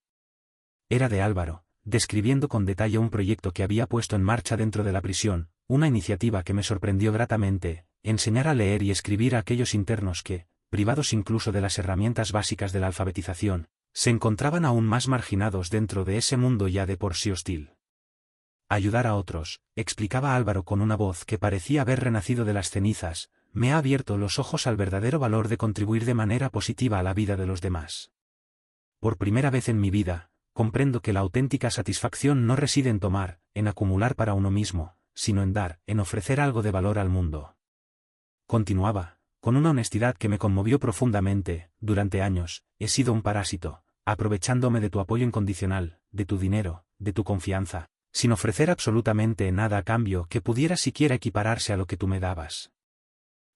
Era de Álvaro, describiendo con detalle un proyecto que había puesto en marcha dentro de la prisión, una iniciativa que me sorprendió gratamente, enseñar a leer y escribir a aquellos internos que, privados incluso de las herramientas básicas de la alfabetización, se encontraban aún más marginados dentro de ese mundo ya de por sí hostil. Ayudar a otros, explicaba Álvaro con una voz que parecía haber renacido de las cenizas, me ha abierto los ojos al verdadero valor de contribuir de manera positiva a la vida de los demás. Por primera vez en mi vida, comprendo que la auténtica satisfacción no reside en tomar, en acumular para uno mismo, sino en dar, en ofrecer algo de valor al mundo. Continuaba, con una honestidad que me conmovió profundamente, durante años, he sido un parásito, aprovechándome de tu apoyo incondicional, de tu dinero, de tu confianza, sin ofrecer absolutamente nada a cambio que pudiera siquiera equipararse a lo que tú me dabas.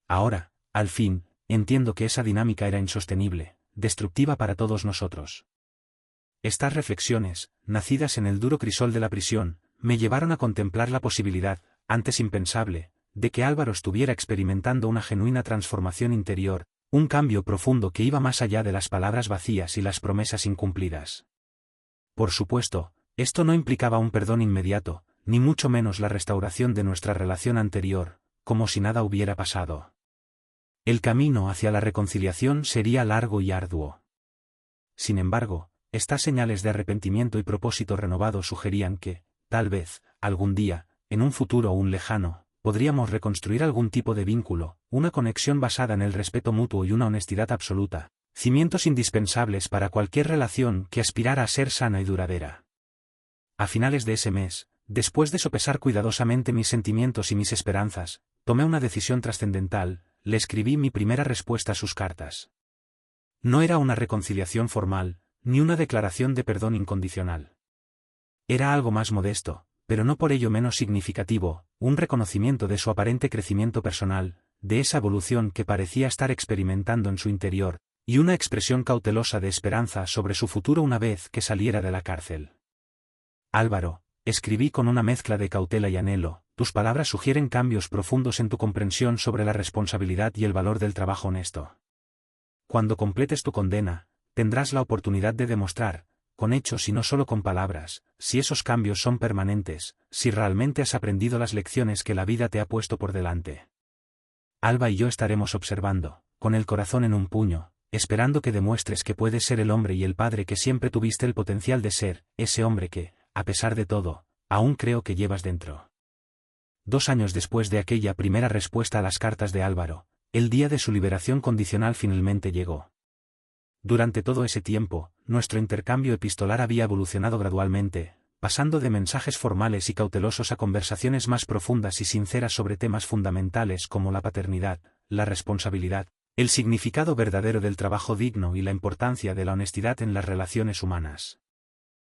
Ahora, al fin, entiendo que esa dinámica era insostenible, destructiva para todos nosotros. Estas reflexiones, nacidas en el duro crisol de la prisión, me llevaron a contemplar la posibilidad, antes impensable, de que Álvaro estuviera experimentando una genuina transformación interior, un cambio profundo que iba más allá de las palabras vacías y las promesas incumplidas. Por supuesto, esto no implicaba un perdón inmediato, ni mucho menos la restauración de nuestra relación anterior, como si nada hubiera pasado. El camino hacia la reconciliación sería largo y arduo. Sin embargo, estas señales de arrepentimiento y propósito renovado sugerían que, tal vez, algún día, en un futuro aún lejano, podríamos reconstruir algún tipo de vínculo, una conexión basada en el respeto mutuo y una honestidad absoluta, cimientos indispensables para cualquier relación que aspirara a ser sana y duradera. A finales de ese mes, después de sopesar cuidadosamente mis sentimientos y mis esperanzas, tomé una decisión trascendental, le escribí mi primera respuesta a sus cartas. No era una reconciliación formal, ni una declaración de perdón incondicional. Era algo más modesto, pero no por ello menos significativo, un reconocimiento de su aparente crecimiento personal, de esa evolución que parecía estar experimentando en su interior, y una expresión cautelosa de esperanza sobre su futuro una vez que saliera de la cárcel. Álvaro, escribí con una mezcla de cautela y anhelo, tus palabras sugieren cambios profundos en tu comprensión sobre la responsabilidad y el valor del trabajo honesto. Cuando completes tu condena, tendrás la oportunidad de demostrar, con hechos y no solo con palabras, si esos cambios son permanentes, si realmente has aprendido las lecciones que la vida te ha puesto por delante. Alba y yo estaremos observando, con el corazón en un puño, esperando que demuestres que puedes ser el hombre y el padre que siempre tuviste el potencial de ser, ese hombre que, a pesar de todo, aún creo que llevas dentro. 2 años después de aquella primera respuesta a las cartas de Álvaro, el día de su liberación condicional finalmente llegó. Durante todo ese tiempo, nuestro intercambio epistolar había evolucionado gradualmente, pasando de mensajes formales y cautelosos a conversaciones más profundas y sinceras sobre temas fundamentales como la paternidad, la responsabilidad, el significado verdadero del trabajo digno y la importancia de la honestidad en las relaciones humanas.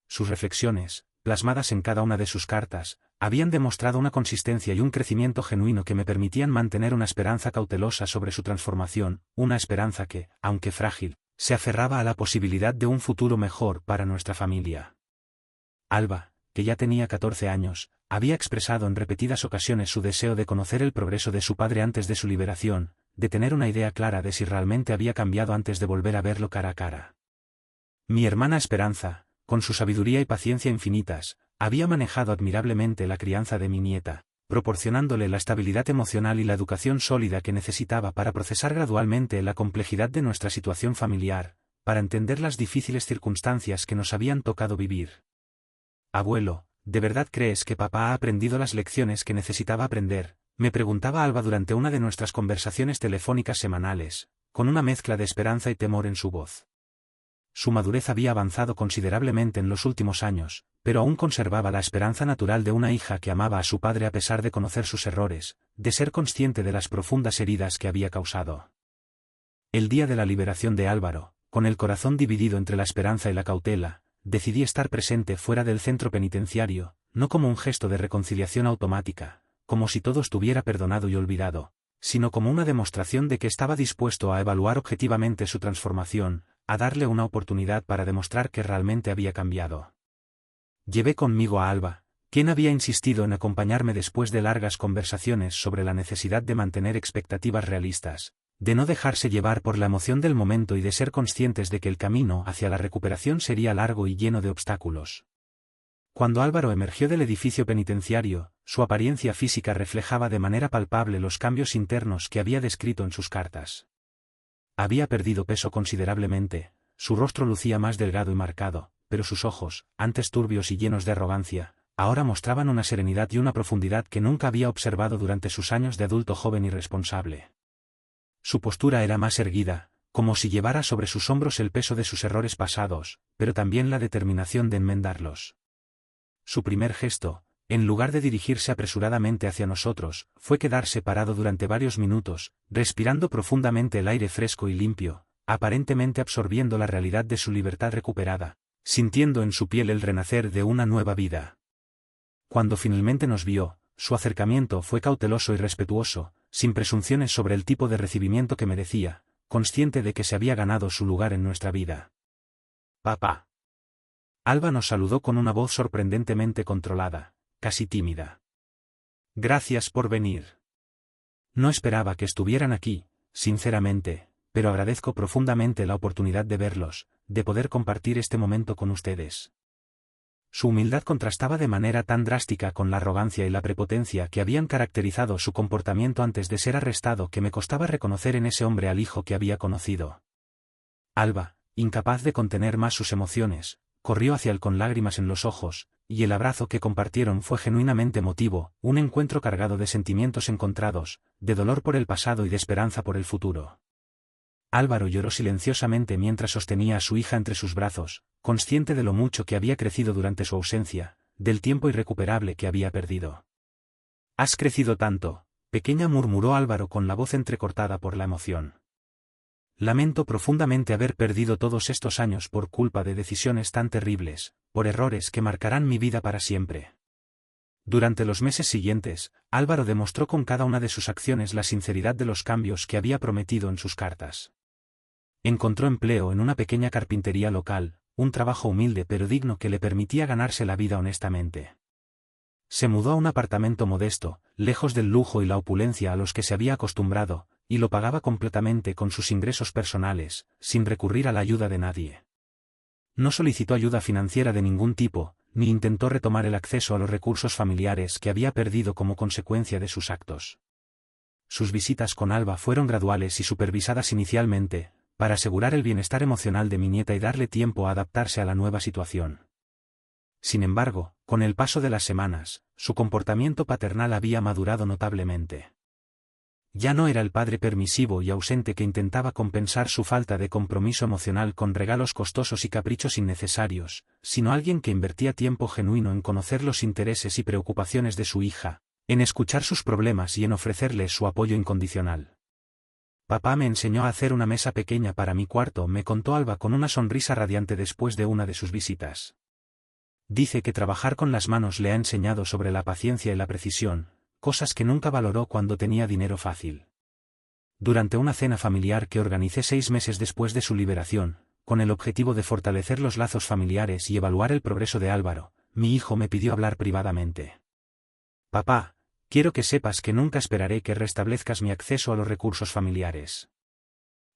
Sus reflexiones, plasmadas en cada una de sus cartas, habían demostrado una consistencia y un crecimiento genuino que me permitían mantener una esperanza cautelosa sobre su transformación, una esperanza que, aunque frágil, se aferraba a la posibilidad de un futuro mejor para nuestra familia. Alba, que ya tenía 14 años, había expresado en repetidas ocasiones su deseo de conocer el progreso de su padre antes de su liberación, de tener una idea clara de si realmente había cambiado antes de volver a verlo cara a cara. Mi hermana Esperanza, con su sabiduría y paciencia infinitas, había manejado admirablemente la crianza de mi nieta, proporcionándole la estabilidad emocional y la educación sólida que necesitaba para procesar gradualmente la complejidad de nuestra situación familiar, para entender las difíciles circunstancias que nos habían tocado vivir. Abuelo, ¿de verdad crees que papá ha aprendido las lecciones que necesitaba aprender?, me preguntaba Alba durante una de nuestras conversaciones telefónicas semanales, con una mezcla de esperanza y temor en su voz. Su madurez había avanzado considerablemente en los últimos años, pero aún conservaba la esperanza natural de una hija que amaba a su padre a pesar de conocer sus errores, de ser consciente de las profundas heridas que había causado. El día de la liberación de Álvaro, con el corazón dividido entre la esperanza y la cautela, decidí estar presente fuera del centro penitenciario, no como un gesto de reconciliación automática, como si todo estuviera perdonado y olvidado, sino como una demostración de que estaba dispuesto a evaluar objetivamente su transformación, a darle una oportunidad para demostrar que realmente había cambiado. Llevé conmigo a Alba, quien había insistido en acompañarme después de largas conversaciones sobre la necesidad de mantener expectativas realistas, de no dejarse llevar por la emoción del momento y de ser conscientes de que el camino hacia la recuperación sería largo y lleno de obstáculos. Cuando Álvaro emergió del edificio penitenciario, su apariencia física reflejaba de manera palpable los cambios internos que había descrito en sus cartas. Había perdido peso considerablemente, su rostro lucía más delgado y marcado, pero sus ojos, antes turbios y llenos de arrogancia, ahora mostraban una serenidad y una profundidad que nunca había observado durante sus años de adulto joven y responsable. Su postura era más erguida, como si llevara sobre sus hombros el peso de sus errores pasados, pero también la determinación de enmendarlos. Su primer gesto, en lugar de dirigirse apresuradamente hacia nosotros, fue quedarse parado durante varios minutos, respirando profundamente el aire fresco y limpio, aparentemente absorbiendo la realidad de su libertad recuperada, sintiendo en su piel el renacer de una nueva vida. Cuando finalmente nos vio, su acercamiento fue cauteloso y respetuoso, sin presunciones sobre el tipo de recibimiento que merecía, consciente de que se había ganado su lugar en nuestra vida. «Papá». Alba nos saludó con una voz sorprendentemente controlada, casi tímida. «Gracias por venir. No esperaba que estuvieran aquí, sinceramente, pero agradezco profundamente la oportunidad de verlos, de poder compartir este momento con ustedes». Su humildad contrastaba de manera tan drástica con la arrogancia y la prepotencia que habían caracterizado su comportamiento antes de ser arrestado que me costaba reconocer en ese hombre al hijo que había conocido. Alba, incapaz de contener más sus emociones, corrió hacia él con lágrimas en los ojos, y el abrazo que compartieron fue genuinamente emotivo, un encuentro cargado de sentimientos encontrados, de dolor por el pasado y de esperanza por el futuro. Álvaro lloró silenciosamente mientras sostenía a su hija entre sus brazos, consciente de lo mucho que había crecido durante su ausencia, del tiempo irrecuperable que había perdido. «Has crecido tanto», pequeña, murmuró Álvaro con la voz entrecortada por la emoción. «Lamento profundamente haber perdido todos estos años por culpa de decisiones tan terribles, por errores que marcarán mi vida para siempre». Durante los meses siguientes, Álvaro demostró con cada una de sus acciones la sinceridad de los cambios que había prometido en sus cartas. Encontró empleo en una pequeña carpintería local, un trabajo humilde pero digno que le permitía ganarse la vida honestamente. Se mudó a un apartamento modesto, lejos del lujo y la opulencia a los que se había acostumbrado, y lo pagaba completamente con sus ingresos personales, sin recurrir a la ayuda de nadie. No solicitó ayuda financiera de ningún tipo, ni intentó retomar el acceso a los recursos familiares que había perdido como consecuencia de sus actos. Sus visitas con Alba fueron graduales y supervisadas inicialmente, para asegurar el bienestar emocional de mi nieta y darle tiempo a adaptarse a la nueva situación. Sin embargo, con el paso de las semanas, su comportamiento paternal había madurado notablemente. Ya no era el padre permisivo y ausente que intentaba compensar su falta de compromiso emocional con regalos costosos y caprichos innecesarios, sino alguien que invertía tiempo genuino en conocer los intereses y preocupaciones de su hija, en escuchar sus problemas y en ofrecerle su apoyo incondicional. «Papá me enseñó a hacer una mesa pequeña para mi cuarto», me contó Alba con una sonrisa radiante después de una de sus visitas. «Dice que trabajar con las manos le ha enseñado sobre la paciencia y la precisión, cosas que nunca valoró cuando tenía dinero fácil». Durante una cena familiar que organicé 6 meses después de su liberación, con el objetivo de fortalecer los lazos familiares y evaluar el progreso de Álvaro, mi hijo me pidió hablar privadamente. «Papá, quiero que sepas que nunca esperaré que restablezcas mi acceso a los recursos familiares.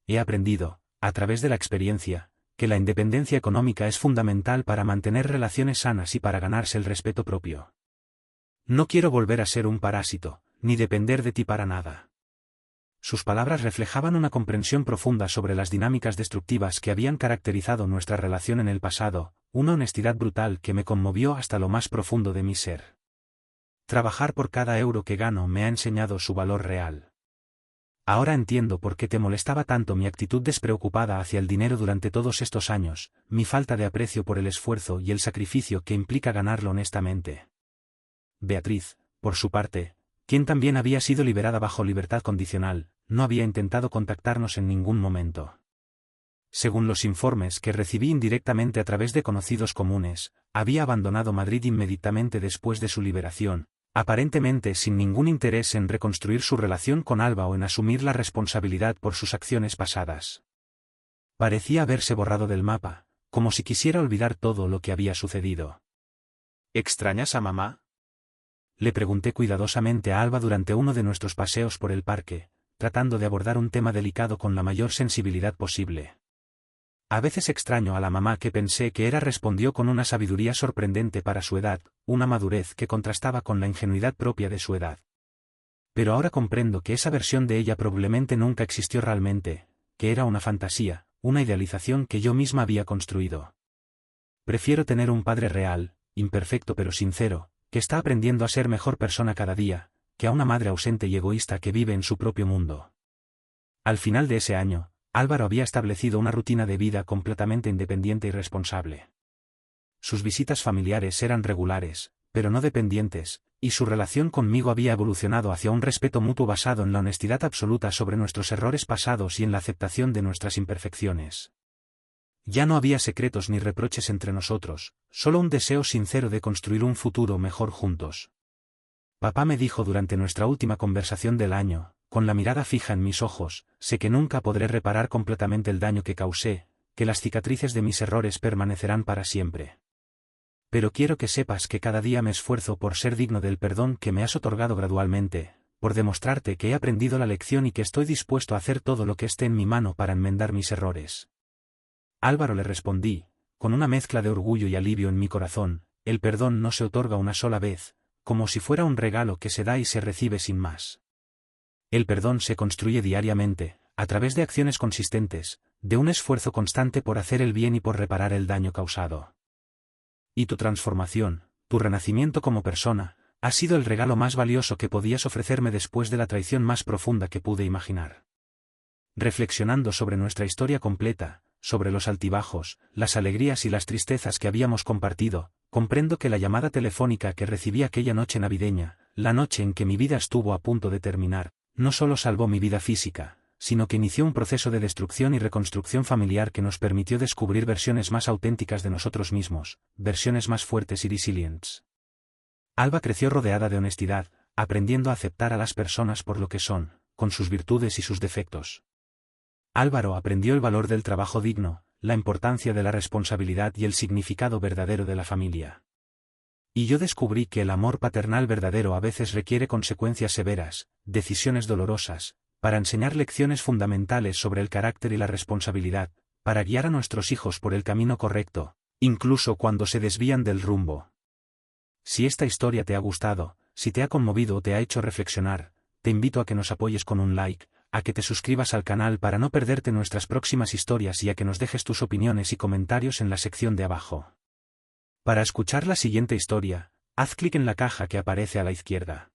He aprendido, a través de la experiencia, que la independencia económica es fundamental para mantener relaciones sanas y para ganarse el respeto propio. No quiero volver a ser un parásito, ni depender de ti para nada. Sus palabras reflejaban una comprensión profunda sobre las dinámicas destructivas que habían caracterizado nuestra relación en el pasado, una honestidad brutal que me conmovió hasta lo más profundo de mi ser. Trabajar por cada euro que gano me ha enseñado su valor real. Ahora entiendo por qué te molestaba tanto mi actitud despreocupada hacia el dinero durante todos estos años, mi falta de aprecio por el esfuerzo y el sacrificio que implica ganarlo honestamente. Beatriz, por su parte, quien también había sido liberada bajo libertad condicional, no había intentado contactarnos en ningún momento. Según los informes que recibí indirectamente a través de conocidos comunes, había abandonado Madrid inmediatamente después de su liberación, aparentemente sin ningún interés en reconstruir su relación con Alba o en asumir la responsabilidad por sus acciones pasadas. Parecía haberse borrado del mapa, como si quisiera olvidar todo lo que había sucedido. ¿Extrañas a mamá?, le pregunté cuidadosamente a Alba durante uno de nuestros paseos por el parque, tratando de abordar un tema delicado con la mayor sensibilidad posible. A veces extraño a la mamá que pensé que era, respondió con una sabiduría sorprendente para su edad, una madurez que contrastaba con la ingenuidad propia de su edad. Pero ahora comprendo que esa versión de ella probablemente nunca existió realmente, que era una fantasía, una idealización que yo misma había construido. Prefiero tener un padre real, imperfecto pero sincero, que está aprendiendo a ser mejor persona cada día, que a una madre ausente y egoísta que vive en su propio mundo. Al final de ese año, Álvaro había establecido una rutina de vida completamente independiente y responsable. Sus visitas familiares eran regulares, pero no dependientes, y su relación conmigo había evolucionado hacia un respeto mutuo basado en la honestidad absoluta sobre nuestros errores pasados y en la aceptación de nuestras imperfecciones. Ya no había secretos ni reproches entre nosotros, solo un deseo sincero de construir un futuro mejor juntos. Papá me dijo durante nuestra última conversación del año, con la mirada fija en mis ojos: sé que nunca podré reparar completamente el daño que causé, que las cicatrices de mis errores permanecerán para siempre. Pero quiero que sepas que cada día me esfuerzo por ser digno del perdón que me has otorgado gradualmente, por demostrarte que he aprendido la lección y que estoy dispuesto a hacer todo lo que esté en mi mano para enmendar mis errores. Álvaro, le respondí, con una mezcla de orgullo y alivio en mi corazón: el perdón no se otorga una sola vez, como si fuera un regalo que se da y se recibe sin más. El perdón se construye diariamente, a través de acciones consistentes, de un esfuerzo constante por hacer el bien y por reparar el daño causado. Y tu transformación, tu renacimiento como persona, ha sido el regalo más valioso que podías ofrecerme después de la traición más profunda que pude imaginar. Reflexionando sobre nuestra historia completa, sobre los altibajos, las alegrías y las tristezas que habíamos compartido, comprendo que la llamada telefónica que recibí aquella noche navideña, la noche en que mi vida estuvo a punto de terminar, no solo salvó mi vida física, sino que inició un proceso de destrucción y reconstrucción familiar que nos permitió descubrir versiones más auténticas de nosotros mismos, versiones más fuertes y resilientes. Alba creció rodeada de honestidad, aprendiendo a aceptar a las personas por lo que son, con sus virtudes y sus defectos. Álvaro aprendió el valor del trabajo digno, la importancia de la responsabilidad y el significado verdadero de la familia. Y yo descubrí que el amor paternal verdadero a veces requiere consecuencias severas, decisiones dolorosas, para enseñar lecciones fundamentales sobre el carácter y la responsabilidad, para guiar a nuestros hijos por el camino correcto, incluso cuando se desvían del rumbo. Si esta historia te ha gustado, si te ha conmovido o te ha hecho reflexionar, te invito a que nos apoyes con un like, a que te suscribas al canal para no perderte nuestras próximas historias y a que nos dejes tus opiniones y comentarios en la sección de abajo. Para escuchar la siguiente historia, haz clic en la caja que aparece a la izquierda.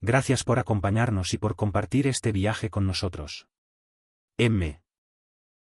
Gracias por acompañarnos y por compartir este viaje con nosotros. M.